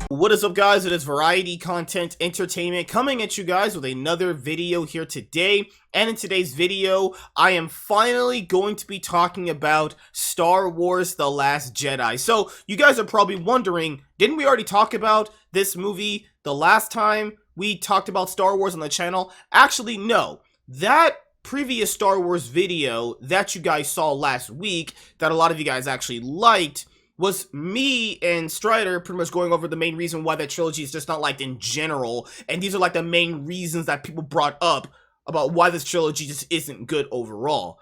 What is up, guys? It is variety content entertainment coming at you guys with another video here today. And in today's video, I am finally going to be talking about Star Wars The Last Jedi. So you guys are probably wondering, didn't we already talk about this movie the last time we talked about Star Wars on the channel? Actually, no. That previous Star Wars video that you guys saw last week, that a lot of you guys actually liked, was me and Strider pretty much going over the main reason why that trilogy is just not liked in general, and these are like the main reasons that people brought up about why this trilogy just isn't good overall.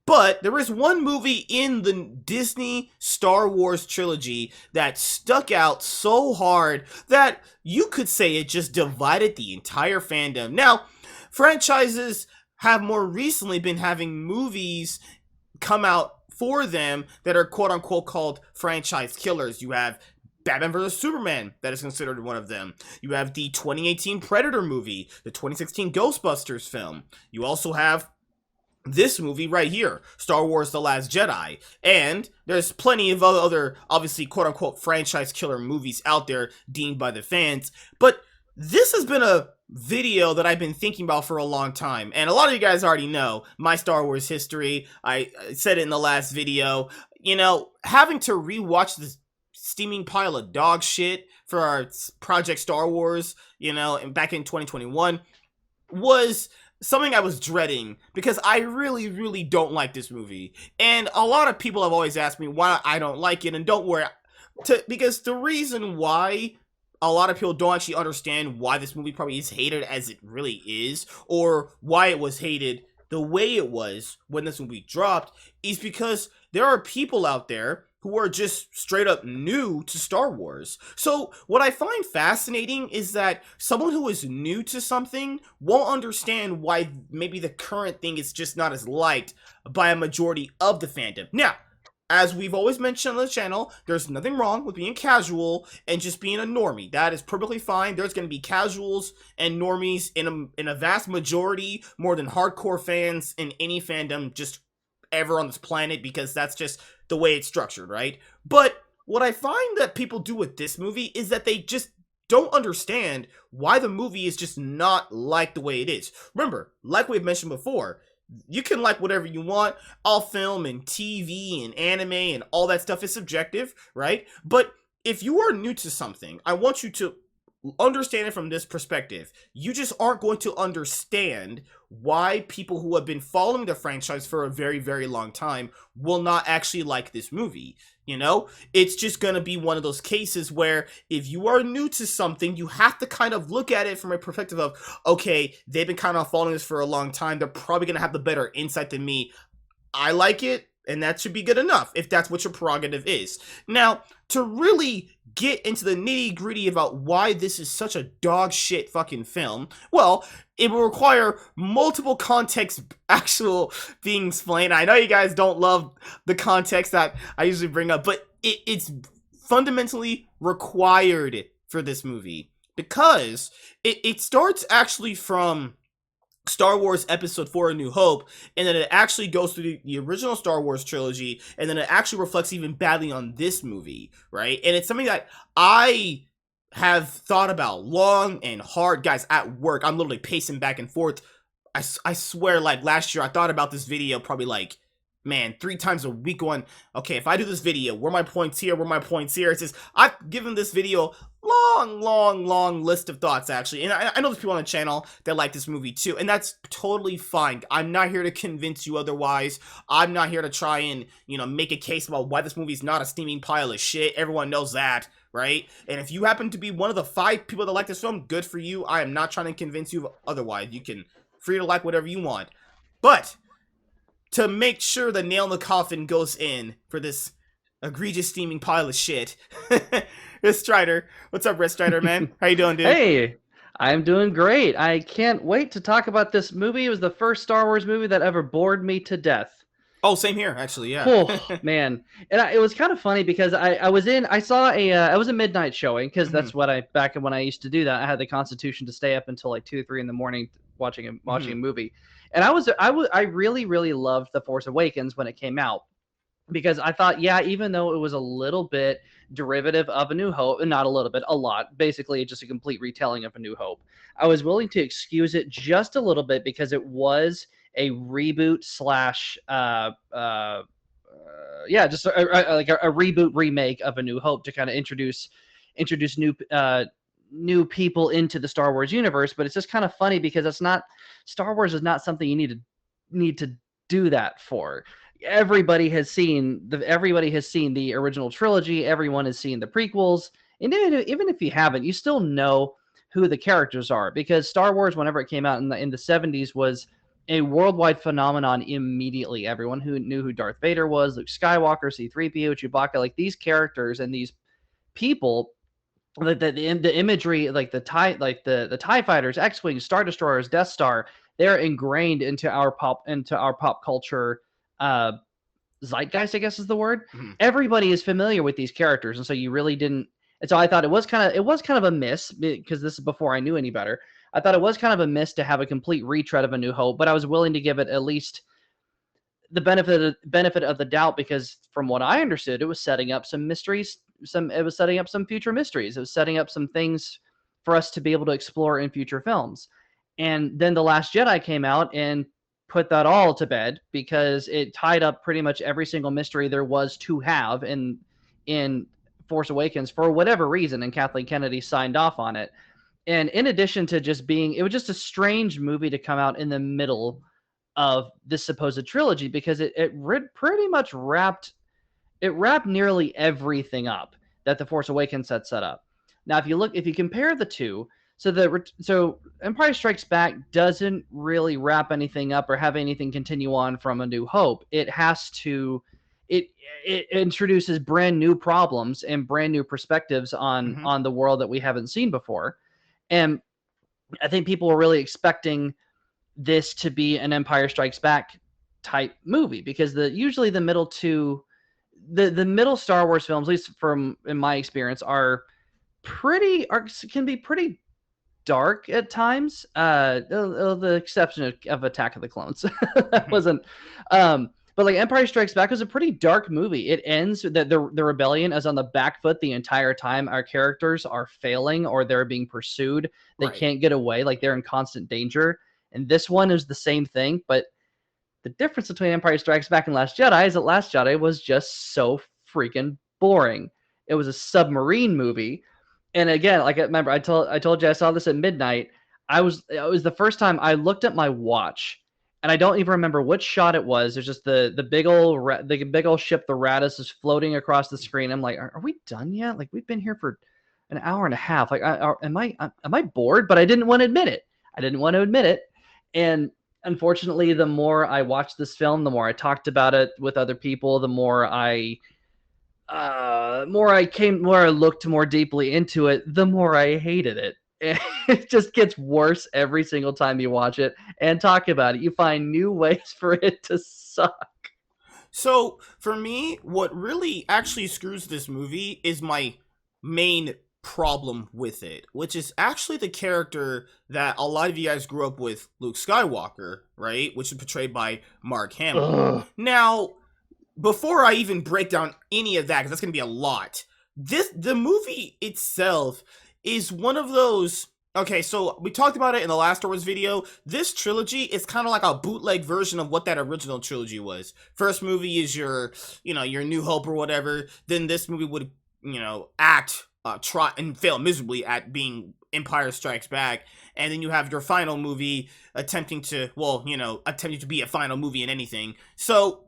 But there is one movie in the Disney Star Wars trilogy that stuck out so hard that you could say it just divided the entire fandom. Now, franchises have more recently been having movies come out for them that are quote-unquote called franchise killers. You have Batman vs. Superman, that is considered one of them. You have the 2018 Predator movie, the 2016 Ghostbusters film. You also have this movie right here, Star Wars The Last Jedi. And there's plenty of other, obviously, quote-unquote franchise killer movies out there deemed by the fans. But this has been a video that I've been thinking about for a long time, and a lot of you guys already know my Star Wars history. I said it in the last video. You know, having to rewatch this steaming pile of dog shit for our Project Star Wars, you know, and back in 2021 was something I was dreading, because I really don't like this movie. And a lot of people have always asked me why I don't like it, and don't worry, because the reason why a lot of people don't actually understand why this movie probably is hated as it really is, or why it was hated the way it was when this movie dropped, is because there are people out there who are just straight up new to Star Wars. So what I find fascinating is that someone who is new to something won't understand why maybe the current thing is just not as liked by a majority of the fandom. Now, as we've always mentioned on the channel, there's nothing wrong with being casual and just being a normie. That is perfectly fine. There's going to be casuals and normies in a vast majority, more than hardcore fans in any fandom just ever on this planet, because that's just the way it's structured, right? But what I find that people do with this movie is that they just don't understand why the movie is just not like the way it is. Remember, like we've mentioned before, you can like whatever you want. All film and TV and anime and all that stuff is subjective, right? But if you are new to something, I want you to understand it from this perspective. You just aren't going to understand why people who have been following the franchise for a very long time will not actually like this movie. You know, it's just going to be one of those cases where if you are new to something, you have to kind of look at it from a perspective of, okay, they've been kind of following this for a long time. They're probably going to have the better insight than me. I like it, and that should be good enough if that's what your prerogative is. Now, to really get into the nitty-gritty about why this is such a dog shit fucking film, well, it will require multiple context actual being explained. I know you guys don't love the context that I usually bring up, but it's fundamentally required for this movie, because it starts actually from Star Wars Episode 4 A New Hope, and then it actually goes through the original Star Wars trilogy, and then it actually reflects even badly on this movie, right? And it's something that I have thought about long and hard. Guys, at work, I'm literally pacing back and forth. I swear, like, last year, I thought about this video probably, like, man, 3 times a week, going, okay, if I do this video, where are my points here, where are my points here? It's just, I've given this video long list of thoughts, actually, and I know there's people on the channel that like this movie too, and that's totally fine. I'm not here to convince you otherwise. I'm not here to try and, you know, make a case about why this movie's not a steaming pile of shit. Everyone knows that, right? And if you happen to be one of the 5 people that like this film, good for you. I am not trying to convince you otherwise. You can free to like whatever you want, but to make sure the nail in the coffin goes in for this egregious steaming pile of shit, it's Strider. What's up, Red Strider, man? How you doing, dude? Hey, I'm doing great. I can't wait to talk about this movie. It was the first Star Wars movie that ever bored me to death. Oh, same here, actually. Yeah. Oh man, and it was kind of funny because I saw I was a midnight showing because Hmm. that's what I back when I used to do that. I had the constitution to stay up until like 2 3 in the morning watching a Hmm. movie, and I really loved The Force Awakens when it came out because I thought, yeah, even though it was a little bit derivative of A New Hope, and not a little bit, a lot, basically just a complete retelling of A New Hope, I was willing to excuse it just a little bit because it was a reboot slash, yeah, just like a reboot remake of A New Hope to kind of introduce new people into the Star Wars universe. But it's just kind of funny because it's not Star Wars is not something you need to do that for. Everybody has seen the original trilogy. Everyone has seen the prequels, and even if you haven't, you still know who the characters are because Star Wars, whenever it came out in the 70s, was a worldwide phenomenon immediately. Everyone who knew who Darth Vader was, Luke Skywalker, C-3PO, Chewbacca, like these characters and these people, the imagery, like the TIE fighters, X-wings, Star Destroyers, Death Star, they're ingrained into our pop culture uh, zeitgeist, I guess is the word. Hmm. Everybody is familiar with these characters, and so you really didn't. And so I thought it was kind of a miss because this is before I knew any better. I thought it was kind of a miss to have a complete retread of A New Hope, but I was willing to give it at least the benefit of the doubt because from what I understood, it was setting up some mysteries. It was setting up some future mysteries. It was setting up some things for us to be able to explore in future films. And then The Last Jedi came out and put that all to bed because it tied up pretty much every single mystery there was to have in Force Awakens for whatever reason, and Kathleen Kennedy signed off on it. And in addition to just being, it was just a strange movie to come out in the middle of this supposed trilogy because pretty much wrapped nearly everything up that the Force Awakens had set up. Now, if you compare the two, so Empire Strikes Back doesn't really wrap anything up or have anything continue on from A New Hope. It it introduces brand new problems and brand new perspectives Hmm. on the world that we haven't seen before, and I think people were really expecting this to be an Empire Strikes Back type movie because the middle Star Wars films, at least from in my experience, can be pretty dark at times. The exception of Attack of the Clones, that Hmm. wasn't. But like Empire Strikes Back was a pretty dark movie. It ends that the rebellion is on the back foot the entire time. Our characters are failing or they're being pursued. They Right. can't get away. Like they're in constant danger. And this one is the same thing, but the difference between Empire Strikes Back and Last Jedi is that Last Jedi was just so freaking boring. It was a submarine movie, and again, like I remember, I told you I saw this at midnight. It was the first time I looked at my watch, and I don't even remember which shot it was. There's just the big old ship, the Raddus, is floating across the screen. I'm like, are we done yet? Like we've been here for an hour and a half. Like, am I bored? But I didn't want to admit it. I didn't want to admit it, and unfortunately, the more I watched this film, the more I talked about it with other people, the more I looked more deeply into it, the more I hated it. It just gets worse every single time you watch it and talk about it. You find new ways for it to suck. So for me, what really actually screws this movie is my main problem with it, which is actually the character that a lot of you guys grew up with, Luke Skywalker, right? Which is portrayed by Mark Hamill. Ugh. Now, before I even break down any of that, because that's gonna be a lot, the movie itself is one of those. Okay, so we talked about it in the last Star Wars video. This trilogy is kind of like a bootleg version of what that original trilogy was. First movie is your New Hope or whatever. Then this movie would, try and fail miserably at being Empire Strikes Back, and then you have your final movie attempting to be a final movie in anything. So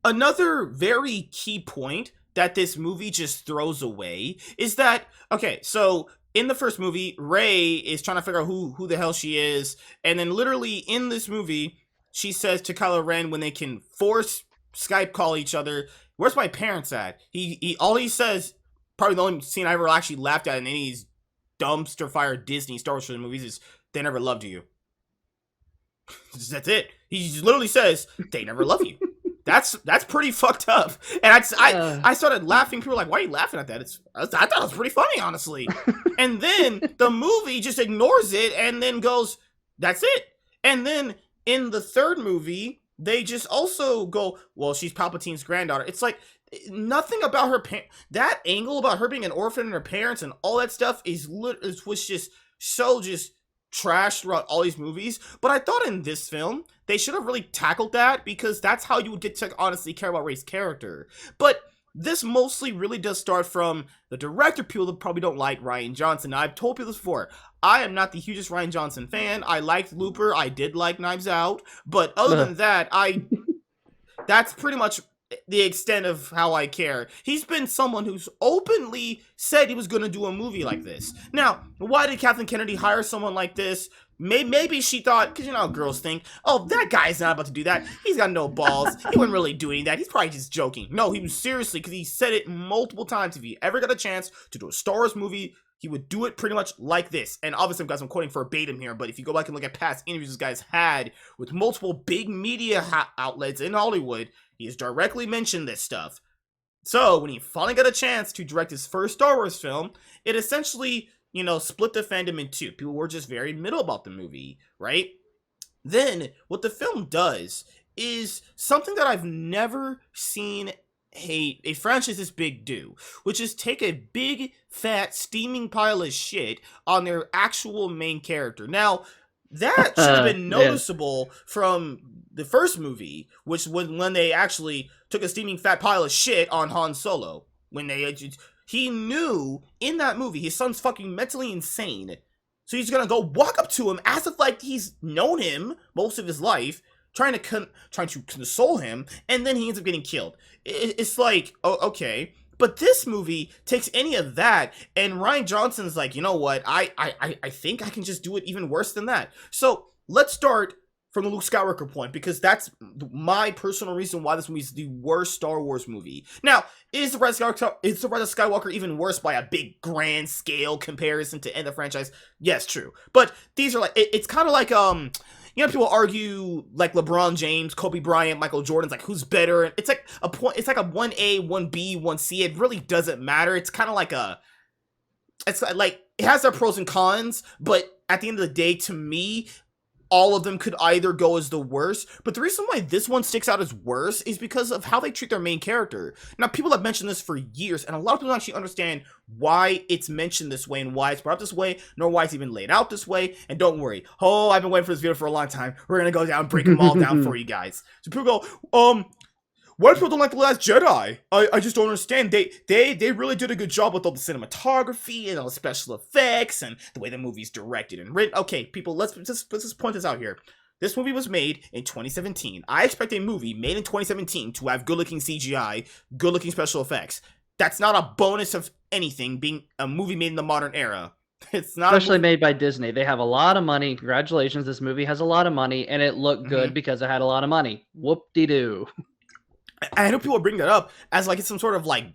another very key point that this movie just throws away is that, okay, so in the first movie, Rey is trying to figure out who the hell she is, and then literally in this movie, she says to Kylo Ren when they can force Skype call each other, "Where's my parents at?" He all he says, probably the only scene I ever actually laughed at in any dumpster fire Disney Star Wars movies is they never loved you. That's it. He just literally says they never love you. That's pretty fucked up. And I started laughing. People were like, "Why are you laughing at that?" I thought it was pretty funny, honestly. And then the movie just ignores it and then goes, "That's it." And then in the third movie, they just also go, "Well, she's Palpatine's granddaughter." It's like nothing about her that angle about her being an orphan and her parents and all that stuff was just so just trash throughout all these movies. But I thought in this film they should have really tackled that, because that's how you would get to honestly care about Rey's character. But this mostly really does start from the director. People that probably don't like Rian Johnson. Now, I've told people this before. I am not the hugest Rian Johnson fan. I liked Looper. I did like Knives Out. But other than that, that's pretty much the extent of how I care. He's been someone who's openly said he was going to do a movie like this. Now, why did Kathleen Kennedy hire someone like this? Maybe she thought, because you know how girls think, oh, that guy's not about to do that. He's got no balls. He wasn't really doing that. He's probably just joking. No, he was seriously, because he said it multiple times. If he ever got a chance to do a Star Wars movie, he would do it pretty much like this. And obviously, guys, I'm quoting verbatim here, but if you go back and look at past interviews this guy's had with multiple big media outlets in Hollywood, he has directly mentioned this stuff. So, when he finally got a chance to direct his first Star Wars film, it essentially, you know, split the fandom in two. People were just very middle about the movie, right? Then, what the film does is something that I've never seen a franchise this big do, which is take a big, fat, steaming pile of shit on their actual main character. Now, that should have been noticeable from the first movie, which was when they actually took a steaming fat pile of shit on Han Solo. When he knew in that movie his son's fucking mentally insane, so he's gonna go walk up to him as if like he's known him most of his life, trying to console him, and then he ends up getting killed. It's like, oh, okay. But this movie takes any of that, and Rian Johnson's like, you know what? I think I can just do it even worse than that. So let's start from the Luke Skywalker point, because that's my personal reason why this movie is the worst Star Wars movie. Now, is the Rise of Skywalker even worse by a big grand scale comparison to end the franchise? Yes, true. But these are like, it's kind of like you know, people argue like LeBron James, Kobe Bryant, Michael Jordan's like who's better. It's like a point. It's like a 1A, 1B, 1C. It really doesn't matter. It's kind of like it's like it has their pros and cons, but at the end of the day, to me, all of them could either go as the worst. But the reason why this one sticks out as worse is because of how they treat their main character. Now, people have mentioned this for years, and a lot of people don't actually understand why it's mentioned this way and why it's brought up this way, nor why it's even laid out this way. And don't worry. Oh, I've been waiting for this video for a long time. We're going to go down and break them all down for you guys. So people go, why do people don't like The Last Jedi? I just don't understand. They really did a good job with all the cinematography and all the special effects and the way the movie's directed and written. Okay, people, let's just point this out here. This movie was made in 2017. I expect a movie made in 2017 to have good-looking CGI, good-looking special effects. That's not a bonus of anything, being a movie made in the modern era. It's not especially made by Disney. They have a lot of money. Congratulations, this movie has a lot of money, and it looked good because it had a lot of money. Whoop-de-doo. I know people bring that up as like it's some sort of like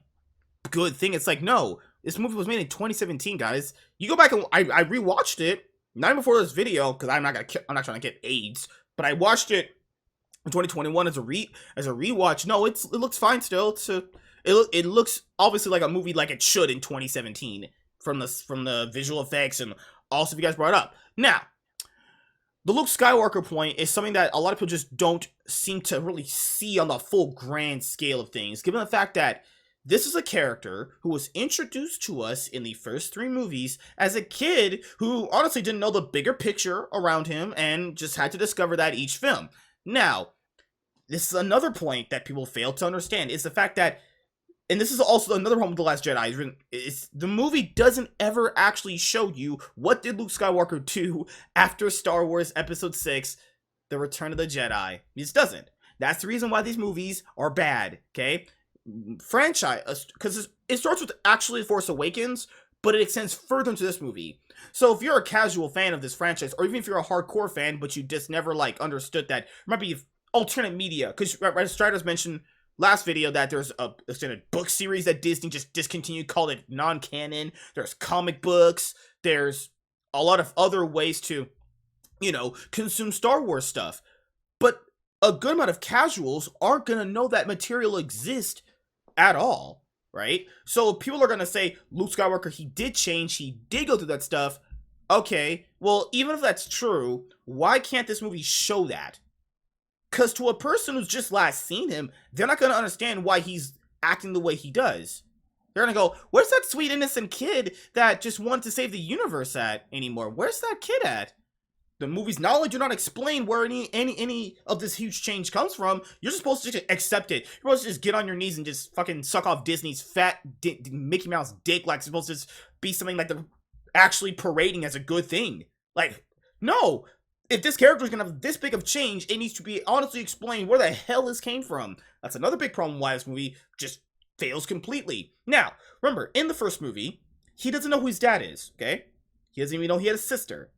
good thing. It's like, no, this movie was made in 2017, guys. You go back and I rewatched it, not even before this video, because I'm not trying to get AIDS, but I watched it in 2021 as a rewatch. No, it looks fine still. It looks obviously like a movie like it should in 2017 from the visual effects and also if you guys brought it up. Now, the Luke Skywalker point is something that a lot of people just don't seem to really see on the full grand scale of things, given the fact that this is a character who was introduced to us in the first 3 movies as a kid who honestly didn't know the bigger picture around him and just had to discover that each film. Now, this is another point that people fail to understand, is the fact that, and this is also another problem with The Last Jedi, is the movie doesn't ever actually show you what did Luke Skywalker do after Star Wars Episode 6, The Return of the Jedi. It just doesn't. That's the reason why these movies are bad, okay? Franchise, because it starts with actually Force Awakens, but it extends further into this movie. So if you're a casual fan of this franchise, or even if you're a hardcore fan, but you just never, like, understood that, there might be alternate media, because Strider's mentioned last video that there's a extended book series that Disney just discontinued, called it non-canon. There's comic books. There's a lot of other ways to, consume Star Wars stuff. But a good amount of casuals aren't going to know that material exists at all, right? So people are going to say, Luke Skywalker, he did change, he did go through that stuff. Okay, well, even if that's true, why can't this movie show that? Because to a person who's just last seen him, they're not going to understand why he's acting the way he does. They're going to go, where's that sweet innocent kid that just wanted to save the universe at anymore? Where's that kid at? The movies not only do not explain where any of this huge change comes from, you're just supposed to just accept it. You're supposed to just get on your knees and just fucking suck off Disney's fat Mickey Mouse dick like it's supposed to just be something like they're actually parading as a good thing. Like, no. If this character is going to have this big of change, it needs to be honestly explained where the hell this came from. That's another big problem why this movie just fails completely. Now, remember, in the first movie, he doesn't know who his dad is, okay? He doesn't even know he had a sister.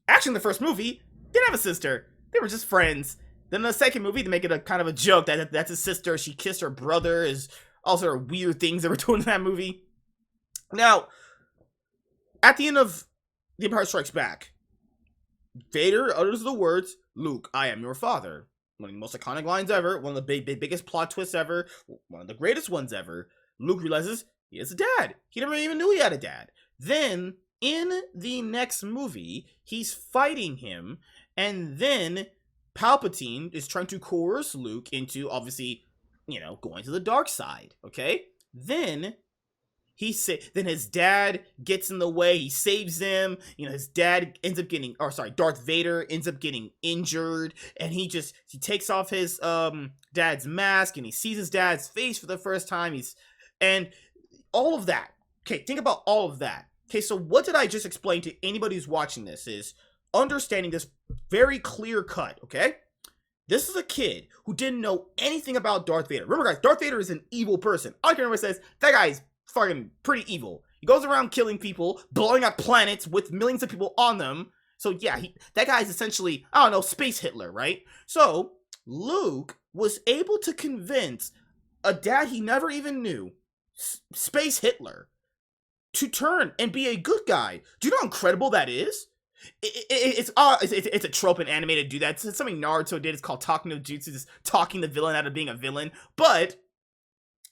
Actually, in the first movie, he didn't have a sister. They were just friends. Then in the second movie, they make it a kind of a joke that that's his sister. She kissed her brother. Is all sort of weird things they were doing in that movie. Now, at the end of The Empire Strikes Back, Vader utters the words, "Luke, I am your father." One of the most iconic lines ever. One of the biggest plot twists ever. One of the greatest ones ever. Luke realizes he has a dad. He never even knew he had a dad. Then, in the next movie, he's fighting him, and then Palpatine is trying to coerce Luke into, obviously, going to the dark side, okay? Then his dad gets in the way, he saves him, his dad ends up getting, Darth Vader ends up getting injured, and he takes off his dad's mask, and he sees his dad's face for the first time, and all of that. Okay, think about all of that. Okay, so what did I just explain to anybody who's watching this is understanding this very clear cut, okay? This is a kid who didn't know anything about Darth Vader. Remember, guys, Darth Vader is an evil person. I can remember says, that guy's fucking pretty evil. He goes around killing people, blowing up planets with millions of people on them. So yeah, that guy's essentially, I don't know, space Hitler, right? So Luke was able to convince a dad he never even knew, space Hitler, to turn and be a good guy. Do you know how incredible that is? It's a trope in anime to do that. It's something Naruto did. It's called talking no jutsu, just talking the villain out of being a villain. But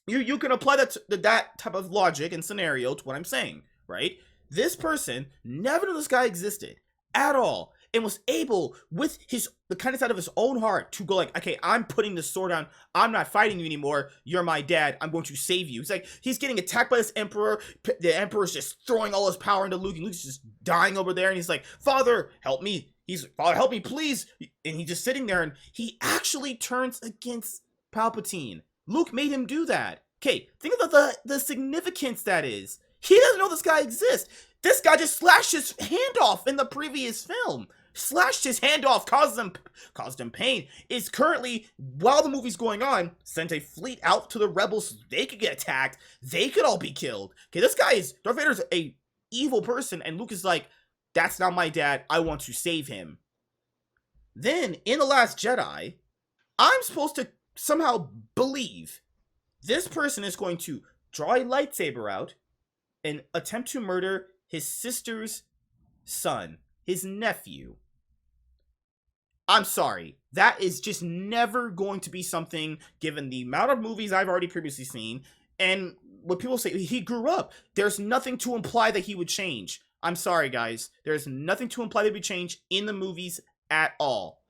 you can apply that type of logic and scenario to what I'm saying, right? This person never knew this guy existed at all, and was able, with the kindness out of his own heart, to go like, okay, I'm putting this sword down. I'm not fighting you anymore. You're my dad. I'm going to save you. It's like he's getting attacked by this emperor. The emperor's just throwing all his power into Luke, and Luke's just dying over there. And he's like, Father, help me. Father, help me, please. And he's just sitting there, and he actually turns against Palpatine. Luke made him do that. Okay, think about the significance that is. He doesn't know this guy exists. This guy just slashed his hand off in the previous film. Slashed his hand off, caused him pain. Is currently, while the movie's going on, sent a fleet out to the rebels so they could get attacked. They could all be killed. Okay, Darth Vader's a evil person, and Luke is like, that's not my dad. I want to save him. Then, in The Last Jedi, I'm supposed to somehow believe this person is going to draw a lightsaber out and attempt to murder his sister's son, his nephew. I'm sorry. That is just never going to be something, given the amount of movies I've already previously seen, and what people say, he grew up. There's nothing to imply that he would change. I'm sorry, guys. There's nothing to imply that he would change in the movies at all.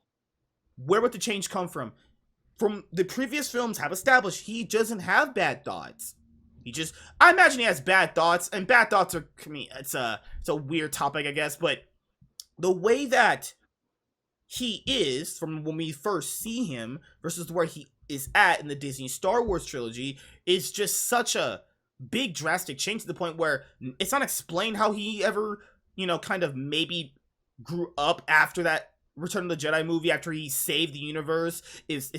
Where would the change come from? From the previous films have established he doesn't have bad thoughts. I imagine he has bad thoughts, and bad thoughts are, it's a weird topic, I guess, but the way that he is from when we first see him versus where he is at in the Disney Star Wars trilogy is just such a big drastic change to the point where it's not explained how he ever, kind of maybe grew up after that Return of the Jedi movie, after he saved the universe.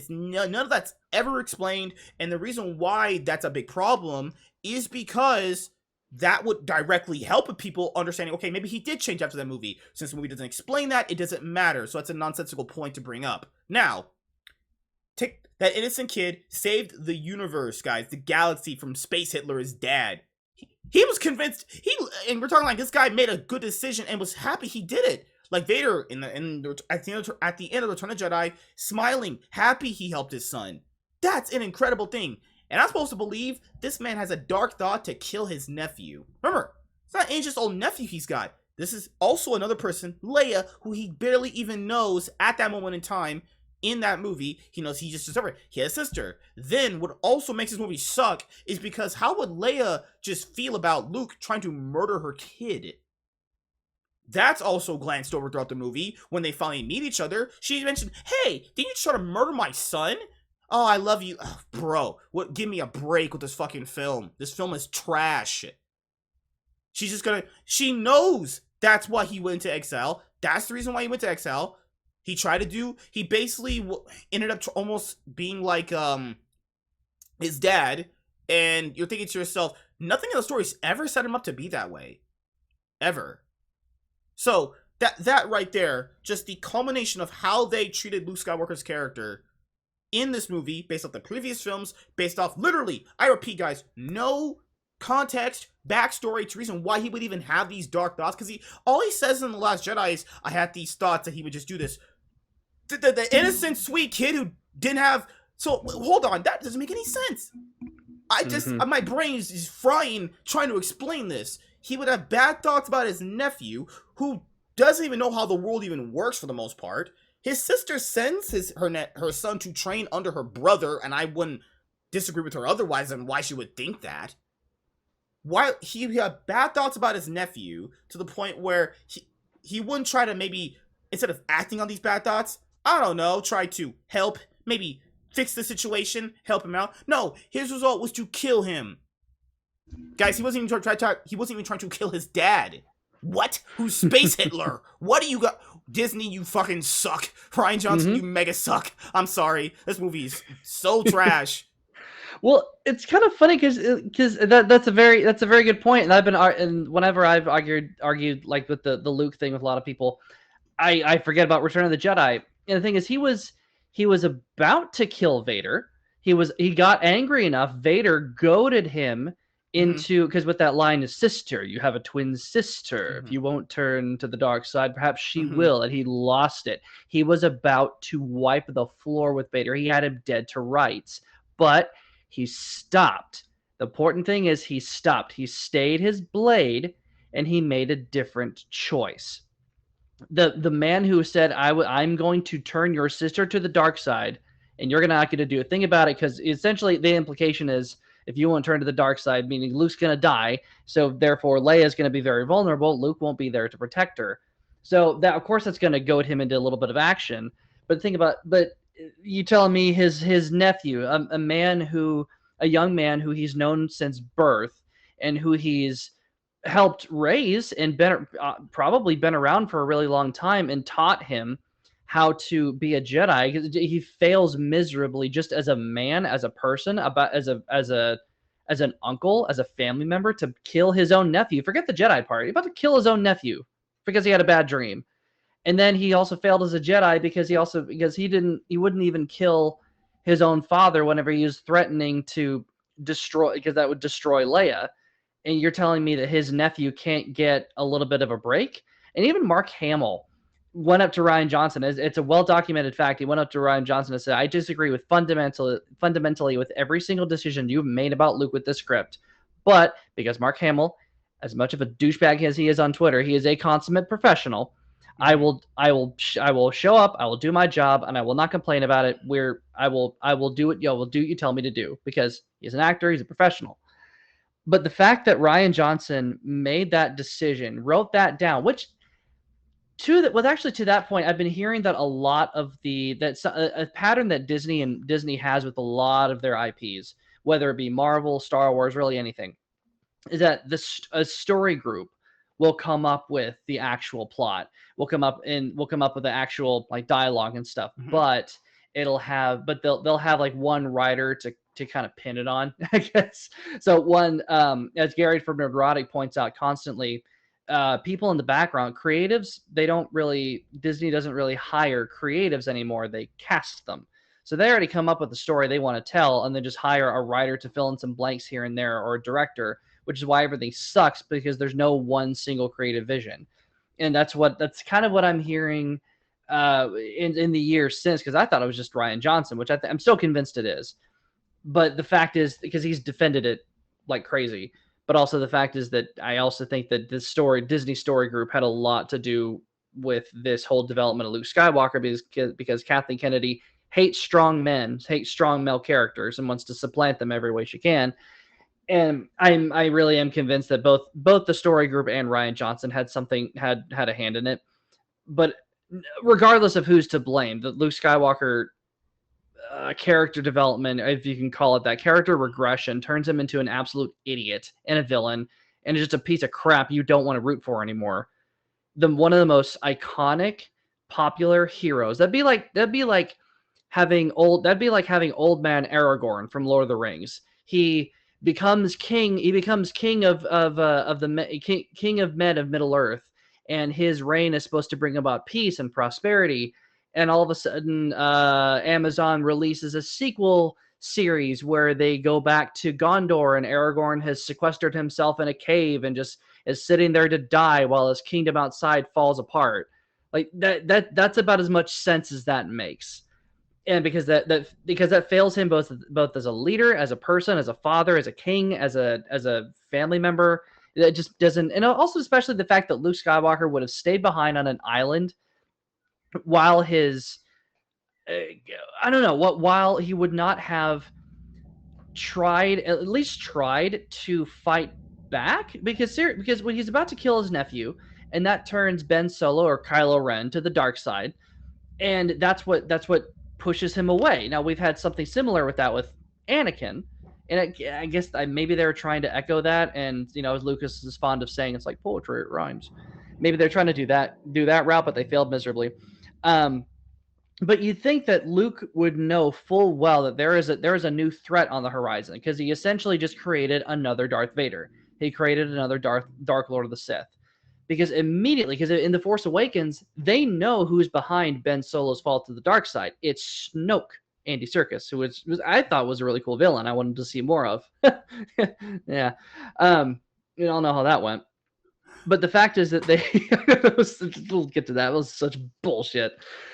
None of that's ever explained, and the reason why that's a big problem is because that would directly help people understanding, okay, maybe he did change after that movie. Since the movie doesn't explain that, it doesn't matter. So that's a nonsensical point to bring up. Now, take that innocent kid, saved the universe, guys, the galaxy from Space Hitler, his dad. He was convinced. And we're talking like this guy made a good decision and was happy he did it. Like Vader at the end of Return of the Jedi, smiling, happy he helped his son. That's an incredible thing. And I'm supposed to believe this man has a dark thought to kill his nephew. Remember, it's not just old nephew he's got. This is also another person, Leia, who he barely even knows at that moment in time. In that movie, he knows he just discovered he has a sister. Then, what also makes this movie suck is because how would Leia just feel about Luke trying to murder her kid? That's also glanced over throughout the movie. When they finally meet each other, she mentioned, "Hey, didn't you try to murder my son?" Oh, I love you. Ugh, bro, what? Give me a break with this fucking film. This film is trash. She's just gonna... She knows that's why he went into exile. That's the reason why he went to exile. He tried to do... He basically ended up almost being like his dad. And you're thinking to yourself, nothing in the story's ever set him up to be that way. Ever. So, that right there, just the culmination of how they treated Luke Skywalker's character in this movie, based off the previous films, based off, literally, I repeat, guys, no context, backstory to reason why he would even have these dark thoughts, because all he says in The Last Jedi is, I had these thoughts that he would just do this. The innocent, sweet kid who didn't have... So, hold on, that doesn't make any sense. My brain is frying trying to explain this. He would have bad thoughts about his nephew, who doesn't even know how the world even works for the most part. His sister sends her son to train under her brother, and I wouldn't disagree with her otherwise on why she would think that. Why he had bad thoughts about his nephew to the point where he wouldn't try to maybe, instead of acting on these bad thoughts, I don't know, try to help, maybe fix the situation, help him out. No, his result was to kill him. Guys, he wasn't even trying to kill his dad. What? Who's Space Hitler? What do you got? Disney, you fucking suck. Rian Johnson, you mega suck. I'm sorry. This movie is so trash. Well, it's kind of funny because that's a very good point, and and whenever I've argued like with the Luke thing with a lot of people, I forget about Return of the Jedi. And the thing is, he was about to kill Vader. He got angry enough. Vader goaded him into, because with that line is sister, you have a twin sister. If you won't turn to the dark side, perhaps she will. And he lost it. He was about to wipe the floor with Vader. He had him dead to rights, but he stopped. The important thing is he stopped. He stayed his blade, and he made a different choice. The man who said, I'm going to turn your sister to the dark side, and you're not going to do a thing about it, because essentially the implication is, if you won't turn to the dark side, meaning Luke's going to die, so therefore Leia's going to be very vulnerable. Luke won't be there to protect her. So that, of course, that's going to goad him into a little bit of action. But you telling me his nephew, a young man who he's known since birth, and who he's helped raise and probably been around for a really long time, and taught him how to be a Jedi, because he fails miserably just as a man, as a person, as an uncle, as a family member, to kill his own nephew. Forget the Jedi part. He's about to kill his own nephew because he had a bad dream. And then he also failed as a Jedi because he wouldn't even kill his own father whenever he was threatening to destroy, because that would destroy Leia. And you're telling me that his nephew can't get a little bit of a break? And even Mark Hamill went up to Rian Johnson. It's a well-documented fact. He went up to Rian Johnson and said, I disagree with fundamentally with every single decision you've made about Luke with this script. But because Mark Hamill, as much of a douchebag as he is on Twitter, he is a consummate professional. I will show up, I will do my job, and I will not complain about it. I will do what you tell me to do, because he's an actor, he's a professional. But the fact that Rian Johnson made that decision, wrote that down, which to that point, I've been hearing that a lot of a pattern that Disney has with a lot of their IPs, whether it be Marvel, Star Wars, really anything, is that a story group will come up with the actual plot. We'll come up with the actual like dialogue and stuff, but they'll have like one writer to kind of pin it on, I guess. So as Gary from Nerdrotic points out constantly, people in the background, creatives, Disney doesn't really hire creatives anymore. They cast them. So they already come up with the story they want to tell, and then just hire a writer to fill in some blanks here and there, or a director, which is why everything sucks, because there's no one single creative vision. And that's kind of what I'm hearing in the years since, because I thought it was just Rian Johnson, which I'm still convinced it is. But the fact is, because he's defended it like crazy, but also the fact is that I also think that this Disney Story Group, had a lot to do with this whole development of Luke Skywalker, because Kathleen Kennedy hates strong men, hates strong male characters, and wants to supplant them every way she can. And I really am convinced that both the Story Group and Rian Johnson had a hand in it. But regardless of who's to blame, the Luke Skywalker character development, if you can call it that, character regression, turns him into an absolute idiot and a villain, and just a piece of crap you don't want to root for anymore. One of the most iconic, popular heroes. That'd be like having old man Aragorn from Lord of the Rings. He becomes king. He becomes king of the king of men of Middle Earth, and his reign is supposed to bring about peace and prosperity. And all of a sudden, Amazon releases a sequel series where they go back to Gondor, and Aragorn has sequestered himself in a cave and just is sitting there to die while his kingdom outside falls apart. Like that's about as much sense as that makes. And because that fails him both as a leader, as a person, as a father, as a king, as a family member. It just doesn't. And also especially the fact that Luke Skywalker would have stayed behind on an island while his I don't know what while he would not have at least tried to fight back, because when he's about to kill his nephew, and that turns Ben Solo or Kylo Ren to the dark side, and that's what pushes him away. Now we've had something similar with that with Anakin, and I guess maybe they were trying to echo that, and as Lucas is fond of saying, it's like poetry, it rhymes. Maybe they're trying to do that route, but they failed miserably. But you'd think that Luke would know full well that there is a new threat on the horizon, because he essentially just created another Darth Vader. He created another Dark Lord of the Sith. Because in The Force Awakens, they know who's behind Ben Solo's fall to the dark side. It's Snoke, Andy Serkis, who I thought was a really cool villain. I wanted to see more of. Yeah. You all know how that went. But the fact is that they we'll get to that. It was such bullshit.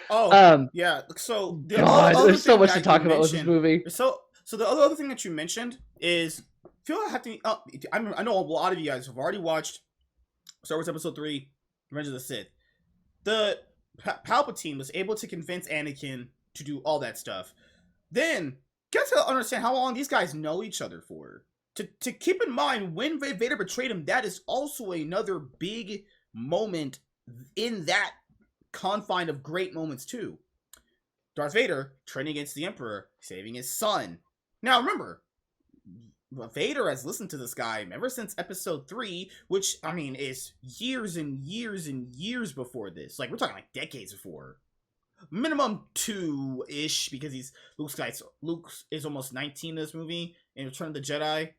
Yeah. So there's so much to talk about with this movie. So the other thing that you mentioned is, I know a lot of you guys have already watched Star Wars Episode 3, Revenge of the Sith. The Palpatine was able to convince Anakin to do all that stuff. Then, get to understand how long these guys know each other for. To keep in mind, when Vader betrayed him, that is also another big moment in that confine of great moments too. Darth Vader training against the Emperor, saving his son. Now remember, Vader has listened to this guy ever since Episode 3, which, I mean, is years and years and years before this. Like, we're talking like decades before. Minimum 2-ish, because Luke is almost 19 in this movie in Return of the Jedi.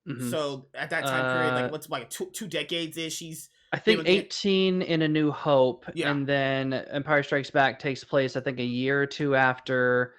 Mm-hmm. So at that time period, like what's like two decades-ish, I think 18 in A New Hope, yeah. And then Empire Strikes Back takes place, I think, a year or two after.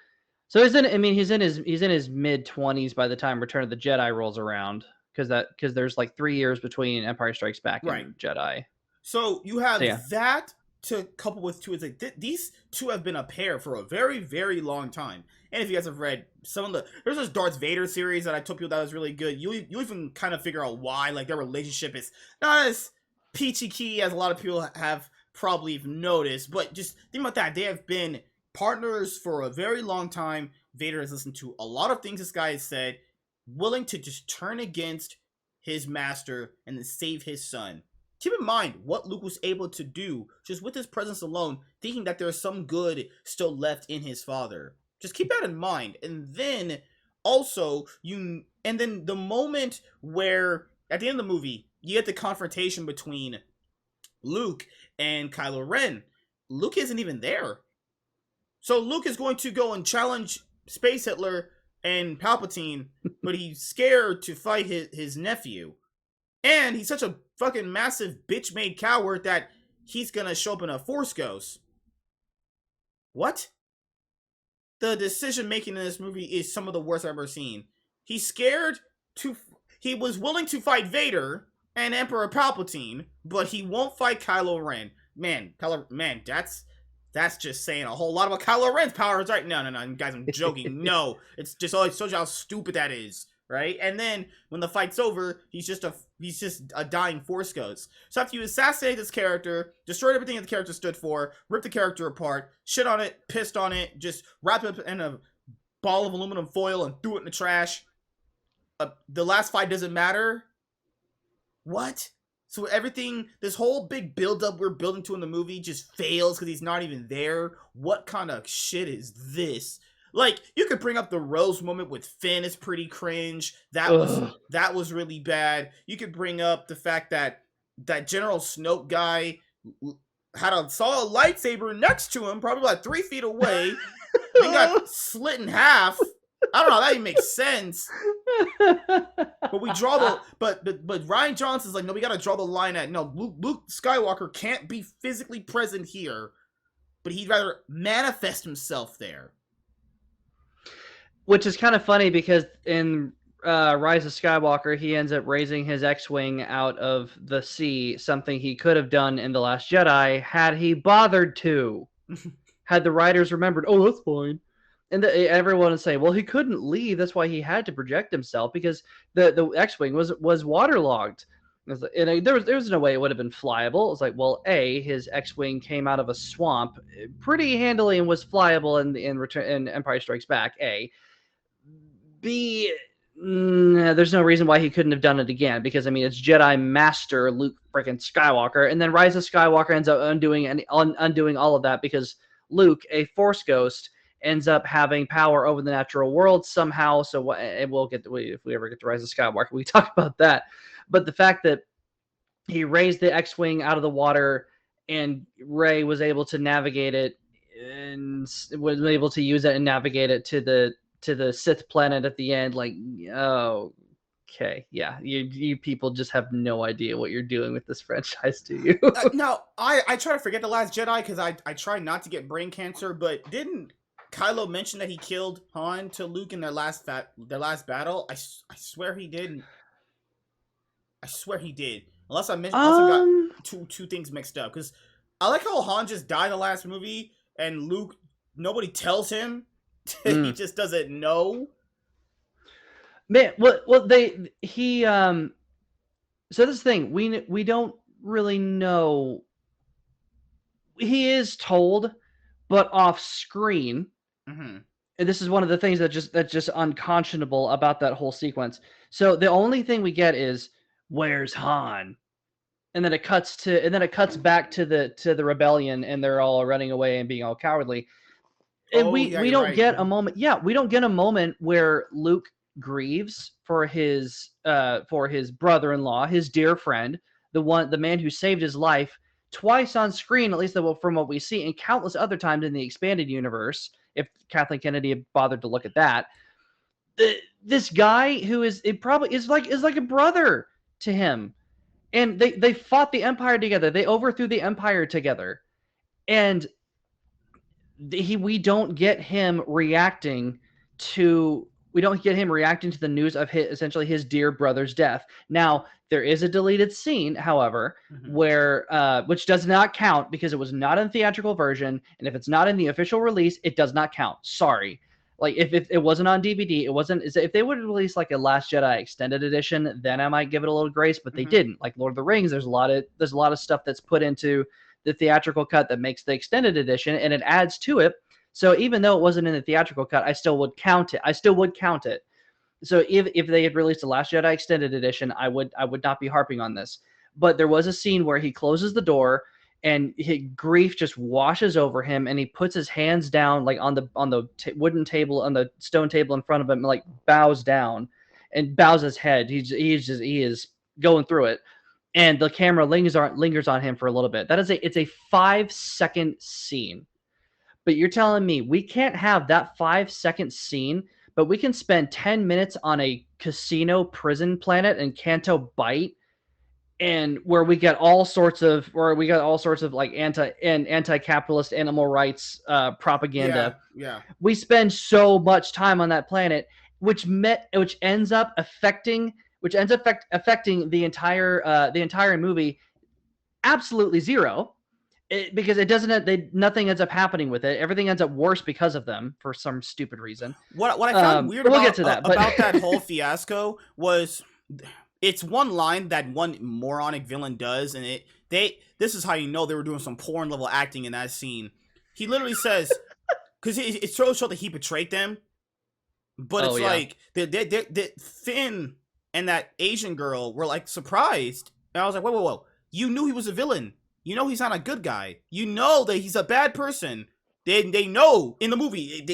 So he's in his mid-20s by the time Return of the Jedi rolls around, because there's like 3 years between Empire Strikes Back and Jedi. So you have that to couple with two. It's like these two have been a pair for a very, very long time. And if you guys have read there's this Darth Vader series that I told people that was really good. You even kind of figure out why, like, their relationship is not as peachy key as a lot of people have probably noticed. But just think about that. They have been partners for a very long time. Vader has listened to a lot of things this guy has said, willing to just turn against his master and then save his son. Keep in mind what Luke was able to do just with his presence alone, thinking that there's some good still left in his father. Just keep that in mind. And then also the moment where at the end of the movie, you get the confrontation between Luke and Kylo Ren. Luke isn't even there. So Luke is going to go and challenge Space Hitler and Palpatine, but he's scared to fight his nephew. And he's such a fucking massive bitch-made coward that he's gonna show up in a Force Ghost. What? The decision-making in this movie is some of the worst I've ever seen. He's scared to... he was willing to fight Vader and Emperor Palpatine, but he won't fight Kylo Ren. Man, that's just saying a whole lot about Kylo Ren's powers, right? No, guys, I'm joking. No, it's just always shows you how stupid that is, right? And then when the fight's over, he's just a dying Force ghost. So after you assassinate this character, destroyed everything that the character stood for, ripped the character apart, shit on it, pissed on it, just wrapped it up in a ball of aluminum foil and threw it in the trash. The last fight doesn't matter. What? So everything, this whole big build-up we're building to in the movie just fails because he's not even there? What kind of shit is this? Like, you could bring up the Rose moment with Finn is pretty cringe. That was really bad. You could bring up the fact that that General Snoke guy saw a lightsaber next to him, probably like 3 feet away, and got slit in half. I don't know how that even makes sense. But we draw the but Ryan Johnson's like, no, we gotta draw the line at Luke Skywalker can't be physically present here, but he'd rather manifest himself there. Which is kind of funny because in Rise of Skywalker, he ends up raising his X-Wing out of the sea, something he could have done in The Last Jedi had he bothered to. Had the writers remembered, oh, that's fine. And everyone would say, well, he couldn't leave. That's why he had to project himself, because the X-Wing was waterlogged. And there was no way it would have been flyable. It was like, well, A, his X-Wing came out of a swamp pretty handily and was flyable in Empire Strikes Back, A. B, there's no reason why he couldn't have done it again, because, I mean, it's Jedi Master Luke freaking Skywalker. And then Rise of Skywalker ends up undoing all of that, because Luke, a Force ghost, ends up having power over the natural world somehow. So we'll get if we ever get to Rise of Skywalker, we talk about that. But the fact that he raised the X-Wing out of the water and Rey was able to navigate it and was able to use it and navigate it to the Sith planet at the end, like, oh, okay, yeah, you people just have no idea what you're doing with this franchise, do you? Now, I try to forget The Last Jedi because I try not to get brain cancer, but didn't Kylo mentioned that he killed Han to Luke in their last battle? I swear he did. I swear he did. Unless I got two things mixed up. Because I like how Han just died in the last movie, and Luke, nobody tells him. He just doesn't know. Man, so this thing, we don't really know. He is told, but off screen. Mm-hmm. And this is one of the things that's just unconscionable about that whole sequence. So the only thing we get is, where's Han? And then it cuts back to the rebellion, and they're all running away and being all cowardly. And we don't get a moment. Yeah, we don't get a moment where Luke grieves for his brother-in-law, his dear friend, the man who saved his life twice on screen, at least from what we see, and countless other times in the expanded universe, if Kathleen Kennedy had bothered to look at that. This guy who is like a brother to him, and they fought the Empire together. They overthrew the Empire together, and we don't get him reacting to the news of essentially his dear brother's death. Now, there is a deleted scene, however, where which does not count because it was not in the theatrical version, and if it's not in the official release, it does not count. Sorry. Like, if it wasn't on DVD, it wasn't. If they would have released like a Last Jedi extended edition, then I might give it a little grace, but they didn't. Like Lord of the Rings, there's a lot of stuff that's put into the theatrical cut that makes the extended edition, and it adds to it. So even though it wasn't in the theatrical cut, I still would count it. So if they had released a Last Jedi extended edition, I would not be harping on this. But there was a scene where he closes the door and grief just washes over him, and he puts his hands down like on the wooden table, on the stone table in front of him, and like bows down and bows his head. He is going through it, and the camera lingers on him for a little bit. It's a 5-second scene. But you're telling me we can't have that 5-second scene, but we can spend 10 minutes on a casino prison planet in Canto Bight, and where we get all sorts of like anti-capitalist animal rights propaganda. Yeah. We spend so much time on that planet, which ends up affecting which ends up affecting the entire movie absolutely zero. Because it doesn't, nothing ends up happening with it. Everything ends up worse because of them for some stupid reason. What I found weird we'll about get to that, but about that whole fiasco was it's one line that one moronic villain does, and this is how you know they were doing some porn level acting in that scene. He literally says, because it showed that he betrayed them, but it's like the Finn and that Asian girl were like surprised, and I was like, whoa, you knew he was a villain. You know he's not a good guy. You know that he's a bad person. They know in the movie,